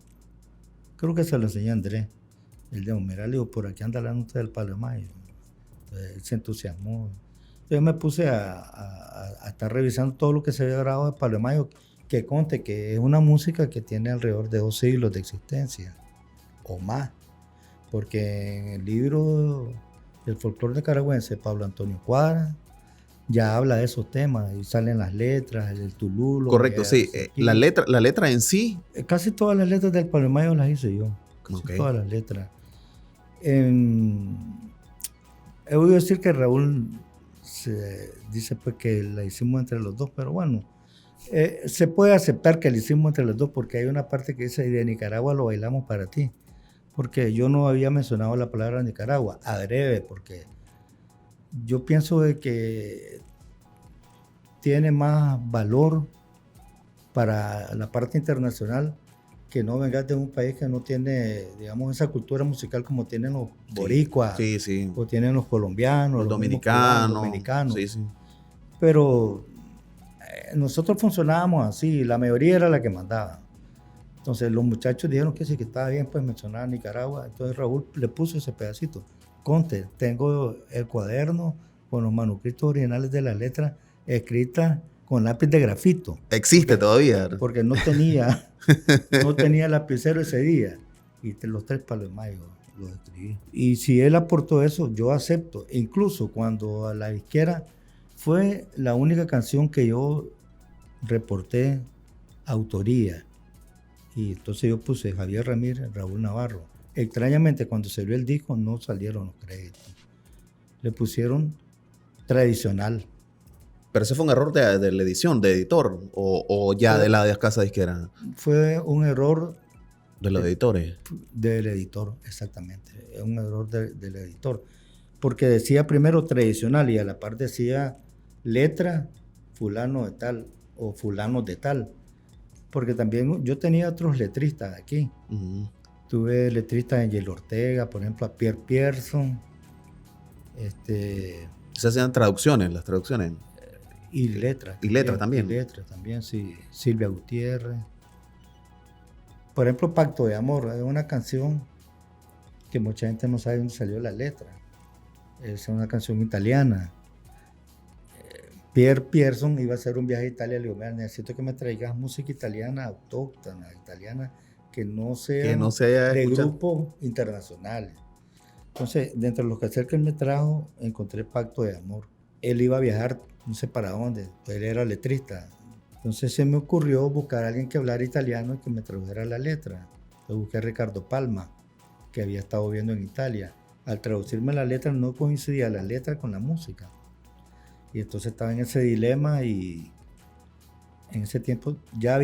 creo que se lo enseñó a Andrés, el demo, mira, le digo, por aquí anda hablando usted del Palo de Mayo. Entonces él se entusiasmó. Entonces me puse a estar revisando todo lo que se había grabado de Palo de Mayo, que conte que es una música que tiene alrededor de 2 siglos de existencia, o más. Porque en el libro del folclore nicaragüense, Pablo Antonio Cuadra, ya habla de esos temas y salen las letras, el tululo. Correcto, sí. La letra en sí. Casi todas las letras del Palo de Mayo las hice yo. Casi todas las letras. He oído decir que Raúl se dice pues que la hicimos entre los dos, pero bueno, se puede aceptar que la hicimos entre los dos porque hay una parte que dice, y de Nicaragua lo bailamos para ti. Porque yo no había mencionado la palabra Nicaragua, adrede, porque yo pienso de que tiene más valor para la parte internacional que no vengas de un país que no tiene, digamos, esa cultura musical como tienen los boricuas, sí. o tienen los colombianos, los dominicanos. Sí. Pero nosotros funcionábamos así, la mayoría era la que mandaba. Entonces los muchachos dijeron que sí, que estaba bien, pues mencionar a Nicaragua. Entonces Raúl le puso ese pedacito. Conte, tengo el cuaderno con los manuscritos originales de las letras escritas con lápiz de grafito. Existe todavía. Porque no tenía lapicero ese día. Y los 3 Palos de Mayo los escribí. Y si él aportó eso, yo acepto. Incluso cuando a la izquierda fue la única canción que yo reporté autoría. Y entonces yo puse Javier Ramírez, Raúl Navarro. Extrañamente, cuando se vio el disco, no salieron los créditos. Le pusieron tradicional. ¿Pero ese fue un error de la edición, de editor? ¿O ya de la casa disquera? Fue un error... ¿De los editores? Del editor, exactamente. Es un error del editor. Porque decía primero tradicional y a la par decía letra fulano de tal o fulano de tal. Porque también yo tenía otros letristas aquí. Uh-huh. Tuve letristas en Yel Ortega, por ejemplo, a Pierre Pearson. ¿Se hacían traducciones, las traducciones? Y letras. ¿Y letras también? Y letras también, sí. Silvia Gutiérrez. Por ejemplo, Pacto de Amor, es una canción que mucha gente no sabe dónde salió la letra. Es una canción italiana. Pierre Pearson iba a hacer un viaje a Italia. Le digo, mira, necesito que me traigas música italiana autóctona, italiana, que no sea de grupos internacionales. Entonces, dentro de los cassettes que él me trajo, encontré Pacto de Amor. Él iba a viajar, no sé para dónde, él era letrista. Entonces se me ocurrió buscar a alguien que hablara italiano y que me tradujera la letra. Yo busqué a Ricardo Palma, que había estado viviendo en Italia. Al traducirme la letra no coincidía la letra con la música. Y entonces estaba en ese dilema y en ese tiempo ya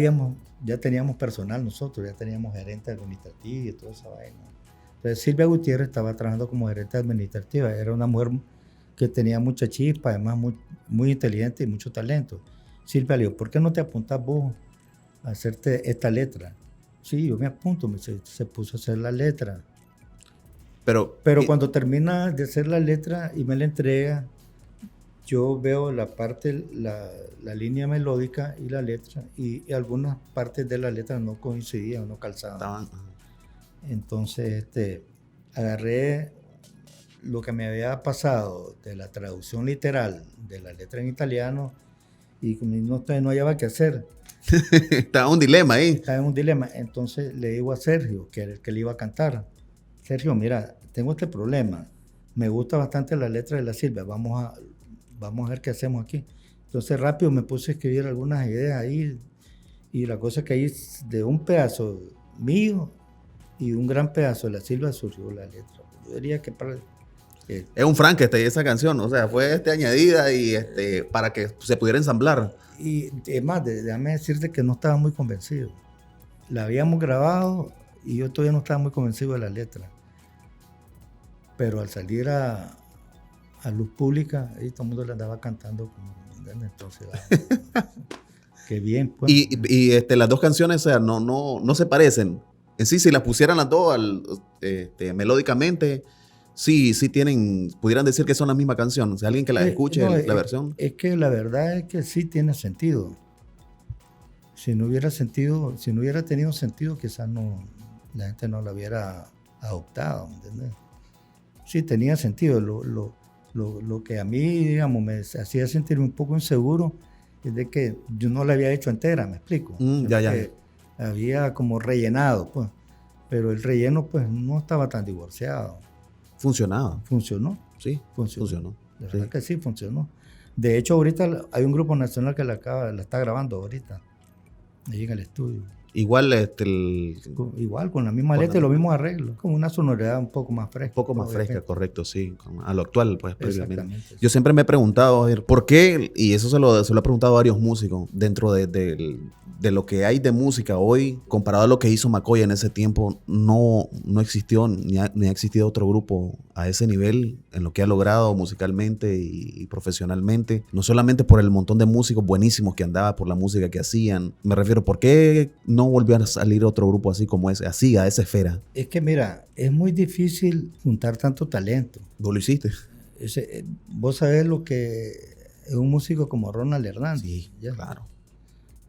teníamos personal nosotros, ya teníamos gerente administrativo y toda esa vaina. Entonces Silvia Gutiérrez estaba trabajando como gerente administrativa. Era una mujer que tenía mucha chispa, además muy inteligente y mucho talento. Silvia le dijo, ¿por qué no te apuntas vos a hacerte esta letra? Sí, yo me apunto, se puso a hacer la letra. Pero cuando termina de hacer la letra y me la entrega, yo veo la línea melódica y la letra, y algunas partes de la letra no coincidían, no calzaban. Entonces agarré lo que me había pasado de la traducción literal de la letra en italiano y no hallaba qué hacer. Estaba un dilema ahí. Estaba en un dilema. Entonces le digo a Sergio, que era el que le iba a cantar, Sergio, mira, tengo este problema. Me gusta bastante la letra de la Silvia. Vamos a ver qué hacemos aquí. Entonces rápido me puse a escribir algunas ideas ahí. Y la cosa es que ahí de un pedazo mío y un gran pedazo de la Silvia surgió la letra. Yo diría que es un Frankenstein esa canción, o sea, fue añadida y para que se pudiera ensamblar. Y es más, déjame decirte que no estaba muy convencido. La habíamos grabado y yo todavía no estaba muy convencido de la letra. Pero al salir a luz pública, ahí todo el mundo le andaba cantando como, entonces, qué bien. Pues. Y las dos canciones, o sea, no se parecen. En sí, si las pusieran las dos melódicamente, sí pudieran decir que son la misma canción. O sea, alguien que la escuche, la versión. Es que la verdad es que sí tiene sentido. Si no hubiera tenido sentido, quizás la gente no la hubiera adoptado, ¿entendés? Sí tenía sentido. Lo que a mí, digamos, me hacía sentir un poco inseguro es de que yo no la había hecho entera, ¿me explico? Ya. Había como rellenado, pues. Pero el relleno, pues, no estaba tan divorciado. Funcionaba. ¿Funcionó? Sí, funcionó. De verdad que sí funcionó. De hecho, ahorita hay un grupo nacional que la está grabando ahorita, ahí en el estudio. Igual, igual, con la misma letra y los mismos arreglos, con una sonoridad un poco más fresca. Un poco más fresca, correcto, sí, a lo actual, pues, previamente. Sí. Yo siempre me he preguntado, ¿por qué? Y eso se lo he preguntado a varios músicos, dentro de lo que hay de música hoy, comparado a lo que hizo McCoy en ese tiempo, no existió, ni ha existido otro grupo a ese nivel, en lo que ha logrado musicalmente y profesionalmente, no solamente por el montón de músicos buenísimos que andaba, por la música que hacían, me refiero, ¿por qué no volvió a salir otro grupo así como ese, así, a esa esfera? Es que mira, es muy difícil juntar tanto talento. ¿Vos lo hiciste? Vos sabés lo que es un músico como Ronald Hernández. Sí, ¿ya? Claro.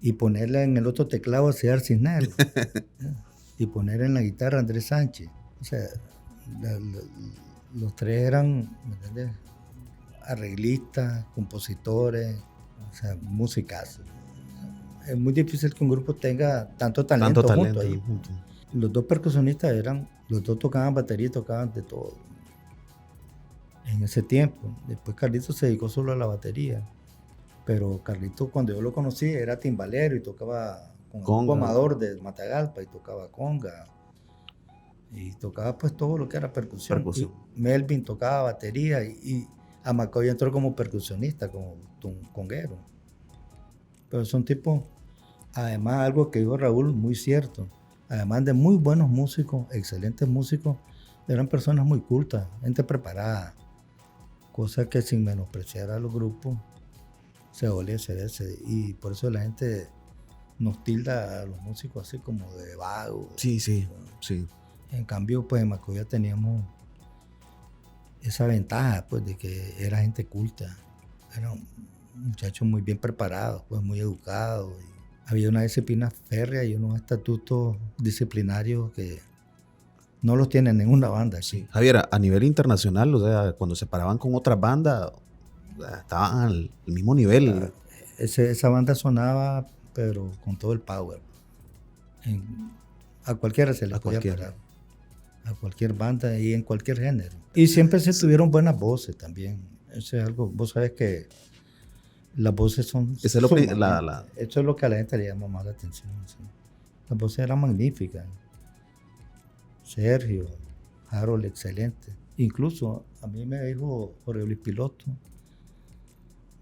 Y ponerle en el otro teclado a Cedar Cisneros. Y poner en la guitarra a Andrés Sánchez. O sea, los tres eran, ¿me entiendes?, arreglistas, compositores, o sea, musicazos. Es muy difícil que un grupo tenga tanto talento junto ahí. Los dos percusionistas los dos tocaban batería y tocaban de todo en ese tiempo. Después Carlito se dedicó solo a la batería, pero Carlito, cuando yo lo conocí, era timbalero y tocaba con el grupo Amador de Matagalpa y tocaba conga y tocaba pues todo lo que era percusión. Melvin tocaba batería y a McCoy entró como percusionista, como conguero. Pero son tipos, además, algo que dijo Raúl, muy cierto. Además de muy buenos músicos, excelentes músicos, eran personas muy cultas, gente preparada. Cosa que sin menospreciar a los grupos, se olía hacer ese. Y por eso la gente nos tilda a los músicos así como de vagos. Sí. En cambio, pues en Macoya teníamos esa ventaja, pues, de que era gente culta. Eran muchachos muy bien preparados, pues muy educados. Había una disciplina férrea y unos estatutos disciplinarios que no los tiene ninguna banda aquí. Sí. Javier, a nivel internacional, o sea, cuando se paraban con otras bandas, estaban al mismo nivel. Esa banda sonaba, pero con todo el power. A cualquiera se le podía parar. a cualquier banda y en cualquier género. Y siempre se tuvieron buenas voces también. Eso es algo, vos sabes que las voces son Esa es eso es lo que a la gente le llama más la atención. ¿Sí? Las voces eran magníficas. Sergio, Harold, excelente. Incluso a mí me dijo Jorge Luis Piloto,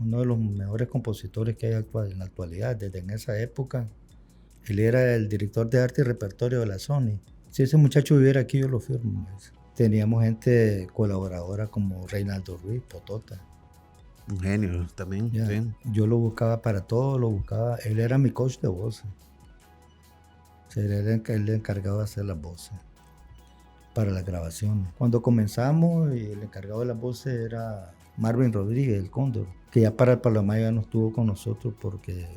uno de los mejores compositores que hay en la actualidad, desde en esa época. Él era el director de arte y repertorio de la Sony. Si ese muchacho viviera aquí, yo lo firmo. Teníamos gente colaboradora como Reinaldo Ruiz, Potota. Un genio también. Ya, Sí. yo lo buscaba para todo, lo buscaba. Él era mi coach de voces. O sea, él era el encargado de hacer las voces para las grabaciones. Cuando comenzamos, el encargado de las voces era Marvin Rodríguez, el Cóndor, que ya para el Palomar ya no estuvo con nosotros porque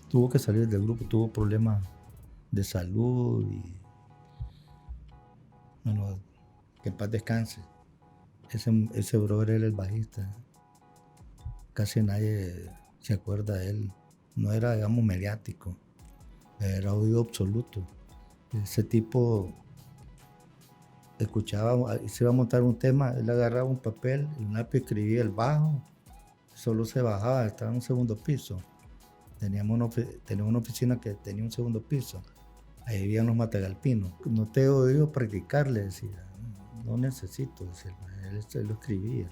tuvo que salir del grupo, tuvo problemas de salud y bueno, que en paz descanse. Ese brother era el bajista. Casi nadie se acuerda de él. No era, digamos, mediático. Era oído absoluto. Ese tipo escuchaba, se iba a montar un tema, él agarraba un papel, un lápiz, escribía el bajo, solo se bajaba, estaba en un segundo piso. Teníamos una oficina que tenía un segundo piso. Ahí vivían los matagalpinos. No te he oído practicar, le decía. No necesito, decía, él lo escribía.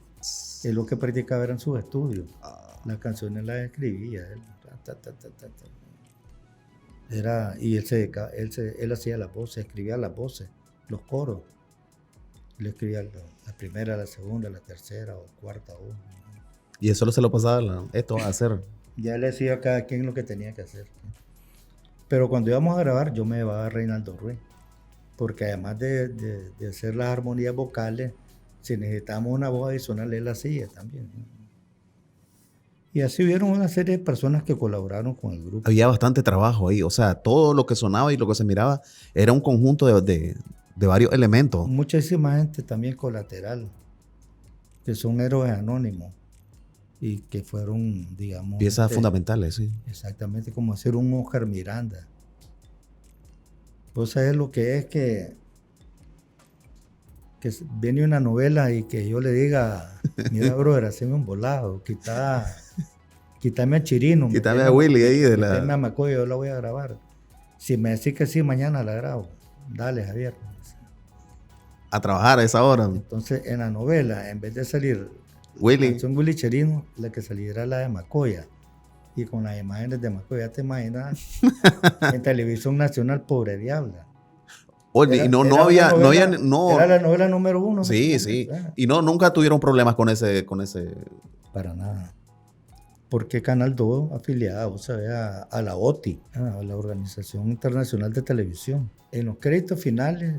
Él lo que practicaba eran sus estudios. Las canciones las escribía. Y él hacía las voces, escribía las voces, los coros. Él escribía la primera, la segunda, la tercera o cuarta voz. Y eso se lo pasaba, esto va a hacer. Ya le decía a cada quien lo que tenía que hacer. Pero cuando íbamos a grabar, yo me llevaba a Reinaldo Ruiz. Porque además de hacer las armonías vocales, si necesitábamos una voz adicional, él la hacía también. Y así hubieron una serie de personas que colaboraron con el grupo. Había bastante trabajo ahí. O sea, todo lo que sonaba y lo que se miraba era un conjunto de varios elementos. Muchísima gente también colateral, que son héroes anónimos y que fueron, digamos... Piezas fundamentales, sí. Exactamente, como hacer un Oscar Miranda. Vos sabés lo que es que viene una novela y que yo le diga, mira, brother, haceme un volado, quítame a Chirino. Quítame a Willy ahí de la... Quítame a Macoy, yo la voy a grabar. Si me decís que sí, mañana la grabo. Dale, Javier. A trabajar a esa hora. Entonces, en la novela, en vez de salir Willy. la canción Willy Chirino, la que saliera la de Macoya. Y con las imágenes de Macoya, te imaginas, en televisión nacional, pobre diabla. Oye, y no había... Era la novela número 1. Sí, sí. Y nunca tuvieron problemas con ese... Para nada. Porque Canal 2 afiliado, o sea, a la OTI, a la Organización Internacional de Televisión. En los créditos finales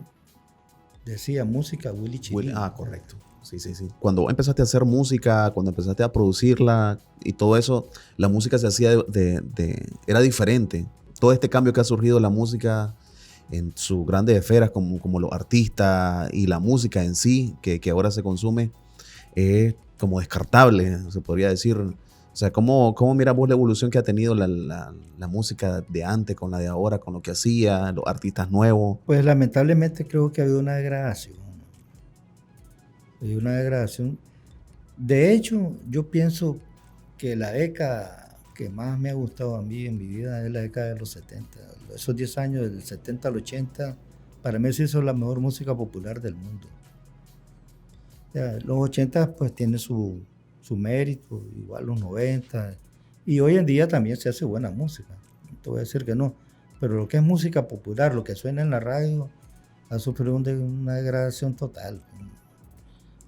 decía música Willy Chirino. Correcto. Sí, sí, sí. Cuando empezaste a hacer música, cuando empezaste a producirla y todo eso, la música se hacía era diferente. Todo este cambio que ha surgido en la música en sus grandes esferas como los artistas y la música en sí, que ahora se consume, es como descartable, se podría decir. O sea, ¿cómo miras vos la evolución que ha tenido la música de antes con la de ahora, con lo que hacía, los artistas nuevos? Pues lamentablemente creo que ha habido una degradación. De hecho, yo pienso que la década que más me ha gustado a mí en mi vida es la década de los 70. Esos 10 años, del 70 al 80, para mí se hizo la mejor música popular del mundo. Ya, los 80 pues tiene su mérito, igual los 90. Y hoy en día también se hace buena música. No te voy a decir que no. Pero lo que es música popular, lo que suena en la radio, ha sufrido una degradación total.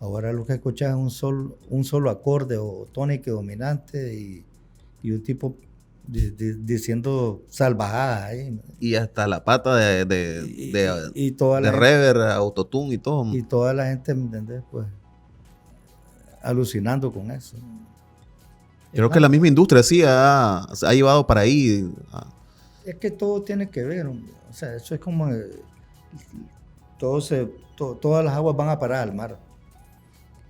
Ahora lo que escuchas es un solo acorde o tónica dominante y un tipo diciendo salvajadas. Y hasta la pata de reverb, autotune y todo. Y toda la gente, ¿me entendés? Pues alucinando con eso. Creo que la misma industria sí ha llevado para ahí. Es que todo tiene que ver, hombre. O sea, eso es como todas las aguas van a parar al mar.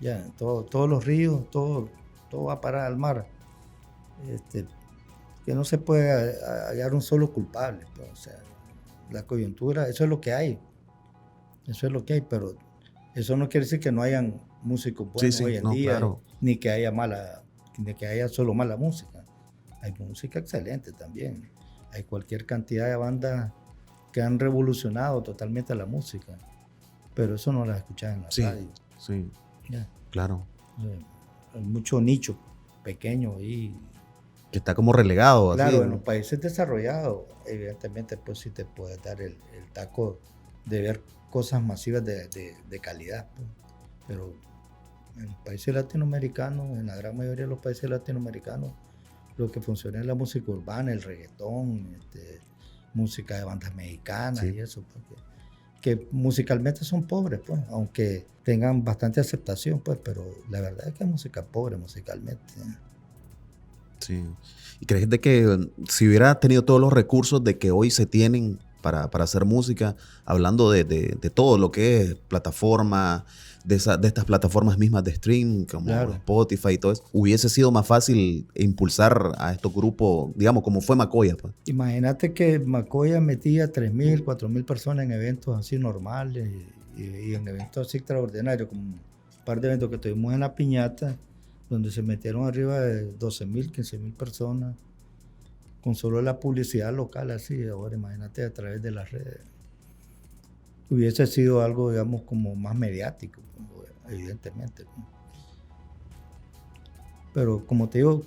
Ya, todos los ríos, todo va a parar al mar. Que no se puede hallar un solo culpable. Pues, o sea, la coyuntura, eso es lo que hay. Eso es lo que hay, pero eso no quiere decir que no hayan músicos buenos hoy en día, claro. ni que haya solo mala música. Hay música excelente también. Hay cualquier cantidad de bandas que han revolucionado totalmente la música, pero eso no las escuchas en la radio. Sí, Ya. claro. Hay mucho nicho pequeño ahí. Que está como relegado. Claro, así, en ¿no? los países desarrollados, evidentemente, pues sí te puedes dar el taco de ver cosas masivas de calidad. Pues. Pero en los países latinoamericanos, en la gran mayoría de los países latinoamericanos, lo que funciona es la música urbana, el reggaetón, música de bandas mexicanas y eso. Pues, que musicalmente son pobres, pues, aunque tengan bastante aceptación, pues, pero la verdad es que es música pobre musicalmente. Sí. ¿Y crees de que si hubiera tenido todos los recursos de que hoy se tienen para hacer música, hablando de todo lo que es plataforma, de estas plataformas mismas de stream, como Claro. Spotify y todo eso, hubiese sido más fácil impulsar a estos grupos, digamos, como fue Macoya? Pues. Imagínate que Macoya metía 3.000, 4.000 personas en eventos así normales y en eventos así extraordinarios, como un par de eventos que tuvimos en La Piñata, donde se metieron arriba de 12.000, 15.000 personas, con solo la publicidad local así. Ahora imagínate a través de las redes. Hubiese sido algo, digamos, como más mediático, evidentemente. Pero como te digo,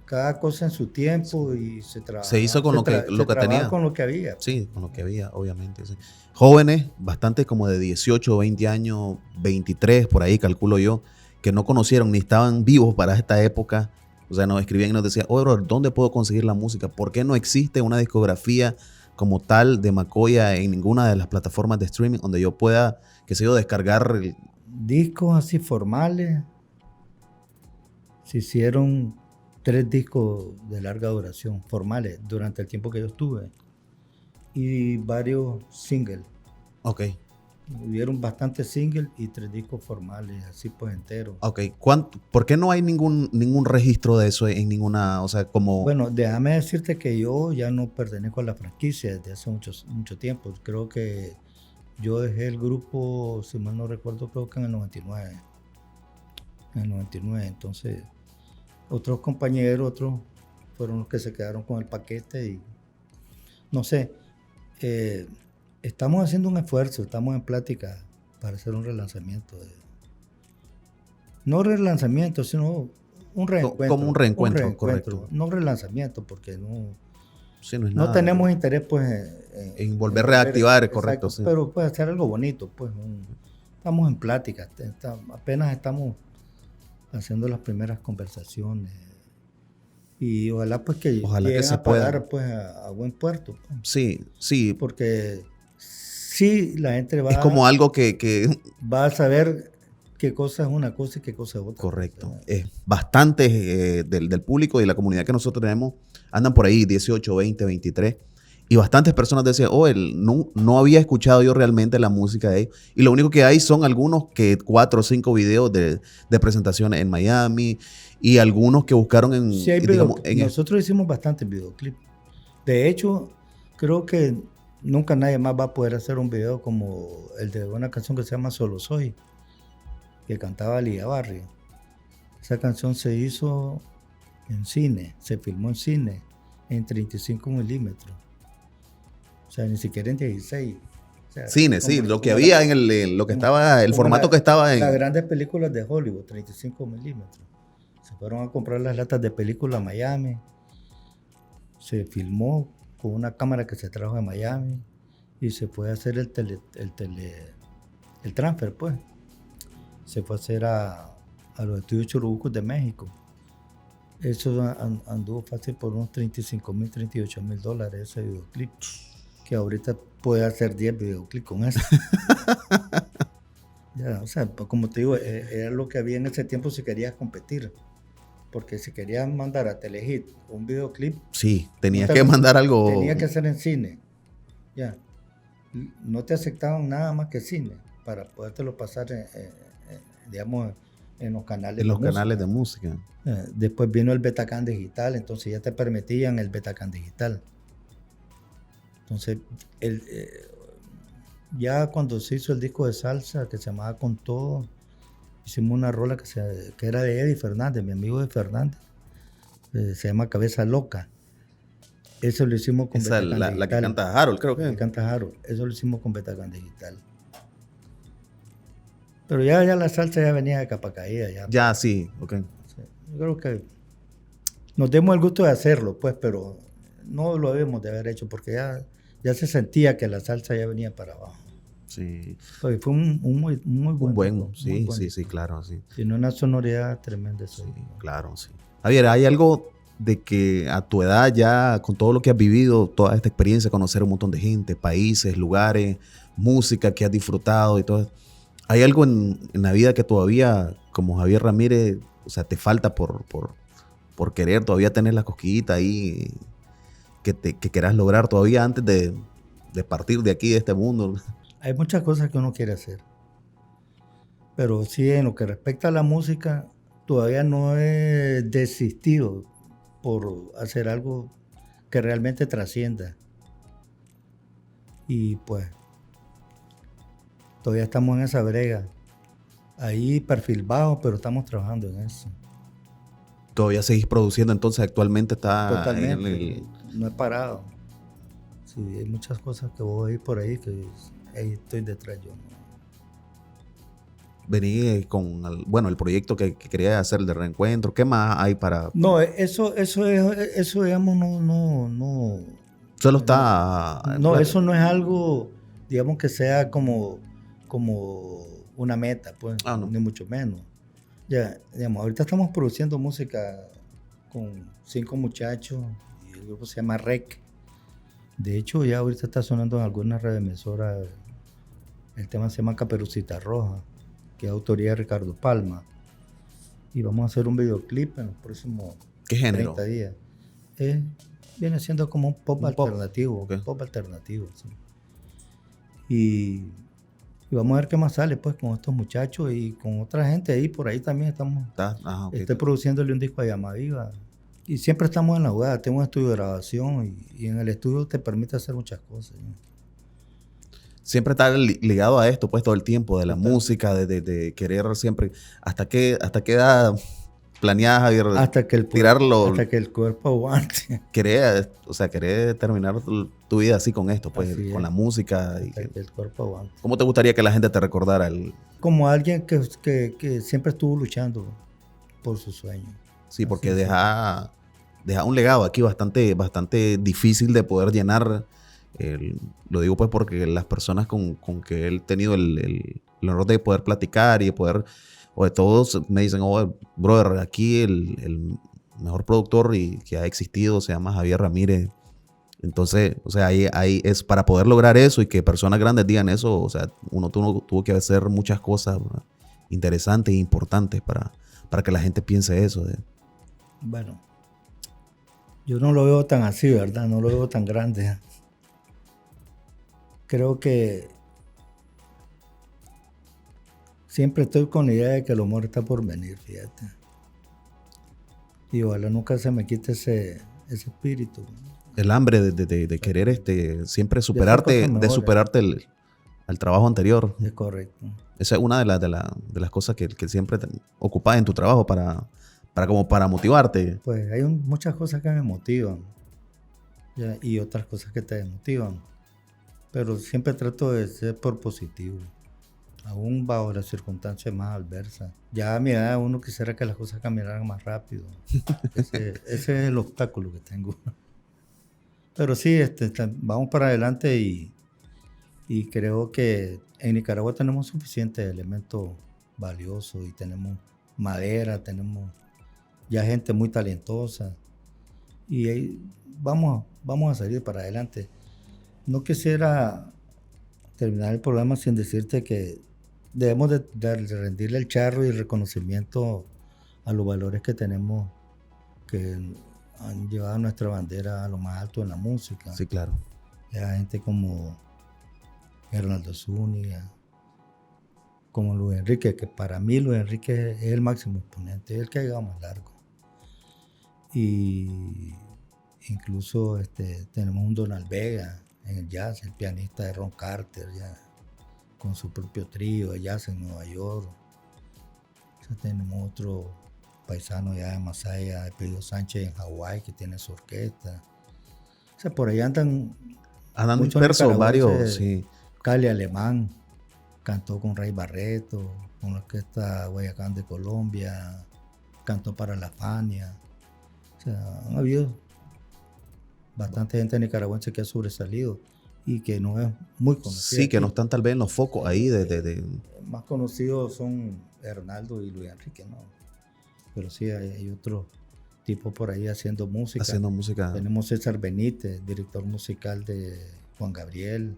cada cosa en su tiempo y se trabaja. Se hizo con lo que tenía. Con lo que había. Sí, con lo que había, obviamente. Sí. Jóvenes, bastante como de 18, 20 años, 23, por ahí calculo yo, que no conocieron ni estaban vivos para esta época. O sea, nos escribían y nos decían, oye, bro, ¿dónde puedo conseguir la música? ¿Por qué no existe una discografía como tal de Macoya en ninguna de las plataformas de streaming donde yo pueda, qué sé yo, descargar? Discos así formales. Se hicieron 3 discos de larga duración, formales, durante el tiempo que yo estuve. Y varios singles. Ok. Hubieron bastantes singles y 3 discos formales, así pues enteros. Ok. ¿Por qué no hay ningún registro de eso en ninguna, o sea, como... Bueno, déjame decirte que yo ya no pertenezco a la franquicia desde hace mucho tiempo. Creo que yo dejé el grupo, si mal no recuerdo, creo que en el 99. En el 99, entonces otros compañeros, otros fueron los que se quedaron con el paquete y no sé, estamos haciendo un esfuerzo, estamos en plática para hacer un relanzamiento. No relanzamiento, sino un reencuentro. Como un reencuentro, correcto. No relanzamiento, porque no, Sí, no es no nada. tenemos interés pues En volver a reactivar, exacto, correcto. Sí. pero pues hacer algo bonito, pues estamos en plática, apenas estamos haciendo las primeras conversaciones y ojalá pues que lleguen se a pagar pueda. pues a buen puerto. Pues. Sí, sí. Porque sí la gente Es como algo que va a saber qué cosa es una cosa y qué cosa es otra. correcto. Bastante del público y la comunidad que nosotros tenemos andan por ahí 18, 20, 23. Y bastantes personas decían, no había escuchado yo realmente la música de ellos. Y lo único que hay son algunos 4 o 5 videos de presentaciones en Miami y algunos que buscaron en... Sí, hay nosotros hicimos bastantes videoclips. De hecho, creo que nunca nadie más va a poder hacer un video como el de una canción que se llama Solo Soy, que cantaba Lía Barrio. Esa canción se hizo en cine, se filmó en cine en 35 milímetros. O sea, ni siquiera en 16. O sea, cine, sí, lo que había lo que estaba, el formato que estaba en... Las grandes películas de Hollywood, 35 milímetros. Se fueron a comprar las latas de película a Miami. Se filmó con una cámara que se trajo de Miami y se fue a hacer el transfer, pues. Se fue a hacer a los estudios Churubusco de México. Eso anduvo fácil por unos $35,000, $38,000 ese videoclip. Que ahorita puede hacer 10 videoclips con eso. Ya, o sea, como te digo, era lo que había en ese tiempo si querías competir. Porque si querías mandar a Telehit un videoclip... Sí, tenías que mandar algo... Tenía que ser en cine. Ya. No te aceptaban nada más que cine para podértelo pasar, digamos, en los canales de música. En los canales de música. Después vino el Betacam digital, entonces ya te permitían el Betacam digital. Entonces, Ya cuando se hizo el disco de salsa que se llamaba Con Todo, hicimos una rola que era de Eddie Fernández, mi amigo de Fernández, se llama Cabeza Loca. Eso lo hicimos con Esa, Betacán la que Digital. canta Harold, creo Que que. canta Jaro. Eso lo hicimos con Betacán Digital. Pero ya la salsa ya venía de capa caída. Ya, sí, ok. Sí. Yo creo que nos dimos el gusto de hacerlo, pues, pero no lo debemos de haber hecho porque ya se sentía que la salsa ya venía para abajo. Sí. Pues fue un muy Un buen disco, buen, muy sí, buen sí, disco. sí, claro, sí. Tiene una sonoridad tremenda eso. Sí, claro, sí. Javier, ¿hay algo de que a tu edad ya, con todo lo que has vivido, toda esta experiencia, conocer un montón de gente, países, lugares, música que has disfrutado y todo, hay algo en la vida que todavía, como Javier Ramírez, o sea, te falta por querer todavía tener la cosquillita ahí que quieras lograr todavía antes de partir de aquí, de este mundo? Hay muchas cosas que uno quiere hacer, pero sí, en lo que respecta a la música, todavía no he desistido por hacer algo que realmente trascienda. Y pues todavía estamos en esa brega. Ahí perfil bajo, pero estamos trabajando en eso. Todavía seguís produciendo, entonces actualmente está Totalmente, no he parado. Sí, hay muchas cosas que voy a ir por ahí que ahí estoy detrás yo. Vení con, el proyecto que quería hacer de reencuentro. ¿Qué más hay para...? No, eso digamos, no. Solo está... No, eso no es algo, digamos, que sea como una meta, pues, no. ni mucho menos. Ya, digamos, ahorita estamos produciendo música con 5 muchachos y el grupo se llama REC. De hecho, ya ahorita está sonando en algunas radioemisoras. El tema se llama Caperucita Roja, que es autoría de Ricardo Palma. Y vamos a hacer un videoclip en los próximos ¿Qué género? 30 días. Viene siendo como un pop alternativo. Okay. Pop alternativo, sí. Y vamos a ver qué más sale pues con estos muchachos y con otra gente ahí. Por ahí también estamos. Okay. Estoy produciéndole un disco a Llamaviva. Y siempre estamos en la jugada. Tengo un estudio de grabación y en el estudio te permite hacer muchas cosas. ¿No? Siempre estar ligado a esto, pues, todo el tiempo, de la música, de querer siempre. ¿Hasta qué edad planeas, Javier, hasta que el cuerpo aguante? Querer terminar tu vida así con esto, pues, con la música. Hasta que el cuerpo aguante. ¿Cómo te gustaría que la gente te recordara? Como alguien que siempre estuvo luchando por sus sueños. Sí, porque deja un legado aquí bastante difícil de poder llenar. Lo digo pues porque las personas con que he tenido el honor de poder platicar y de poder, o de todos me dicen, brother, aquí el mejor productor que ha existido se llama Javier Ramírez. Entonces, o sea, ahí es para poder lograr eso y que personas grandes digan eso, o sea, uno tuvo que hacer muchas cosas, ¿verdad?, interesantes e importantes para que la gente piense eso. Bueno, yo no lo veo tan así, ¿verdad? No lo veo tan grande. Creo que siempre estoy con la idea de que el amor está por venir, fíjate. Y ojalá nunca se me quite ese espíritu. El hambre de querer siempre superarte, de superarte al trabajo anterior. Es correcto. Esa es una de las cosas que siempre ocupas en tu trabajo para motivarte. Pues hay muchas cosas que me motivan, ¿ya? Y otras cosas que te desmotivan. Pero siempre trato de ser por positivo, aún bajo las circunstancias más adversas. Ya a mi edad uno quisiera que las cosas caminaran más rápido. Ese es el obstáculo que tengo. Pero sí, vamos para adelante y creo que en Nicaragua tenemos suficientes elementos valiosos y tenemos madera, tenemos ya gente muy talentosa y ahí vamos a salir para adelante. No quisiera terminar el programa sin decirte que debemos de rendirle el charro y el reconocimiento a los valores que tenemos que han llevado nuestra bandera a lo más alto en la música. Sí, claro. Hay gente como Hernando Zúñiga, como Luis Enrique, que para mí Luis Enrique es el máximo exponente, es el que ha llegado más largo. Y incluso tenemos un Donald Vega en el jazz, el pianista de Ron Carter, ya. con su propio trío de jazz en Nueva York. O sea, tenemos otro paisano ya de Masaya, de Pedro Sánchez en Hawái, que tiene su orquesta. O sea, por ahí andan muchos dispersos varios, nicaragüenses. sí. Cali Alemán cantó con Ray Barreto, con la orquesta Guayacán de Colombia, cantó para La Fania. O sea, han habido bastante gente nicaragüense que ha sobresalido y que no es muy conocida. Sí, que no están tal vez en los focos ahí de... Más conocidos son Hernaldo y Luis Enrique, ¿no? Pero sí, hay otros tipos por ahí haciendo música. Haciendo música. Tenemos César Benítez, director musical de Juan Gabriel,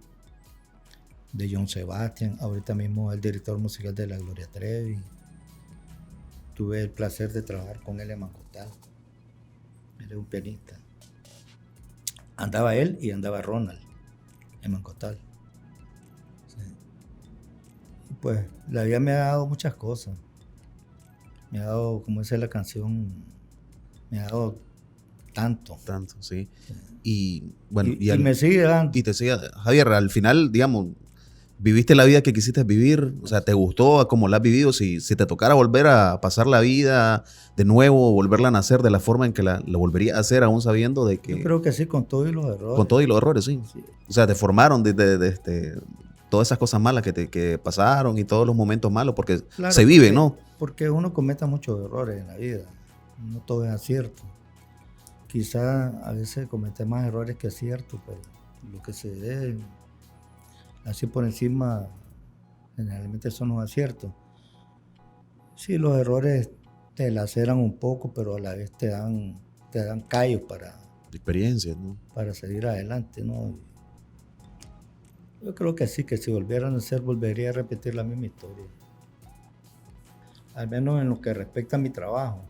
de John Sebastian, ahorita mismo el director musical de la Gloria Trevi. Tuve el placer de trabajar con él en Mancostal. Él es un pianista. Andaba él y andaba Ronald en Mancostal. Sí. Y pues la vida me ha dado muchas cosas. Me ha dado, como dice la canción, me ha dado tanto. Tanto, sí. Y bueno, y me sigue dando. Y te sigue, Javier, al final, digamos, viviste la vida que quisiste vivir, o sea, te gustó como la has vivido. Si te tocara volver a pasar la vida de nuevo, volverla a nacer de la forma en que la volverías a hacer, aún sabiendo de que... Yo creo que sí, con todos los errores. Con todos los errores, sí. O sea, te formaron de todas esas cosas malas que pasaron y todos los momentos malos, porque claro, se vive, ¿no? Porque uno comete muchos errores en la vida, no todo es acierto. Quizá a veces comete más errores que aciertos, pero lo que se ve así por encima, generalmente son los aciertos. Sí, los errores te laceran un poco, pero a la vez te dan callos para... experiencias, ¿no? Para seguir adelante, ¿no? Yo creo que sí, que si volvieran a ser, volvería a repetir la misma historia. Al menos en lo que respecta a mi trabajo.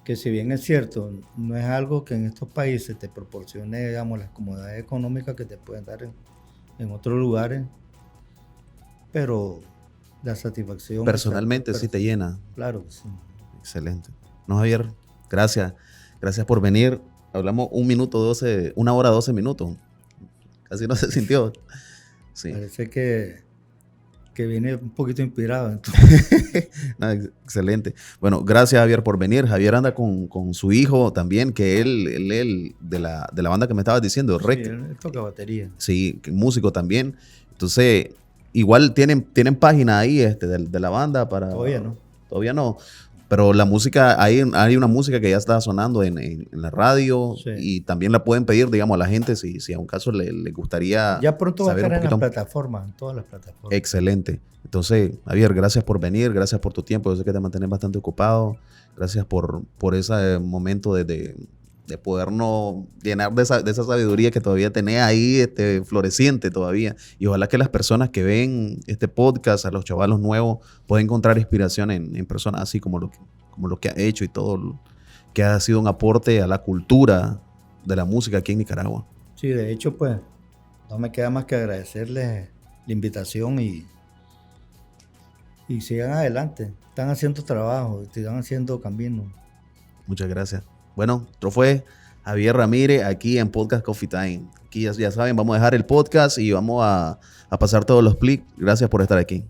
Que si bien es cierto, no es algo que en estos países te proporcione, digamos, las comodidades económicas que te pueden dar en otros lugares, pero la satisfacción... Personalmente sí te llena. Claro que sí. Excelente. No, Javier, gracias. Gracias por venir. Hablamos 1 hora 12 minutos. Casi no se sintió. Sí. Parece que viene un poquito inspirado. No, excelente. Bueno, gracias, Javier, por venir. Javier anda con su hijo también, que él de la banda que me estabas diciendo, sí, Rec. Él toca batería. Sí, músico también. Entonces, igual tienen página ahí de la banda para... Todavía no. Todavía no. Pero la música, hay una música que ya está sonando en la radio, sí. Y también la pueden pedir, digamos, a la gente si a un caso le gustaría. Ya pronto va a estar en las plataformas, en todas las plataformas. Excelente. Entonces, Javier, gracias por venir, gracias por tu tiempo. Yo sé que te mantienes bastante ocupado. Gracias por ese momento de podernos llenar de esa sabiduría que todavía tenés ahí floreciente todavía. Y ojalá que las personas que ven este podcast, a los chavalos nuevos, puedan encontrar inspiración en personas así como lo que ha hecho y todo lo que ha sido un aporte a la cultura de la música aquí en Nicaragua. Sí, de hecho, pues, no me queda más que agradecerles la invitación y sigan adelante. Están haciendo trabajo, están haciendo camino. Muchas gracias. Bueno, esto fue Javier Ramírez aquí en Podcast Coffee Time. Aquí ya saben, vamos a dejar el podcast y vamos a pasar todos los clics. Gracias por estar aquí.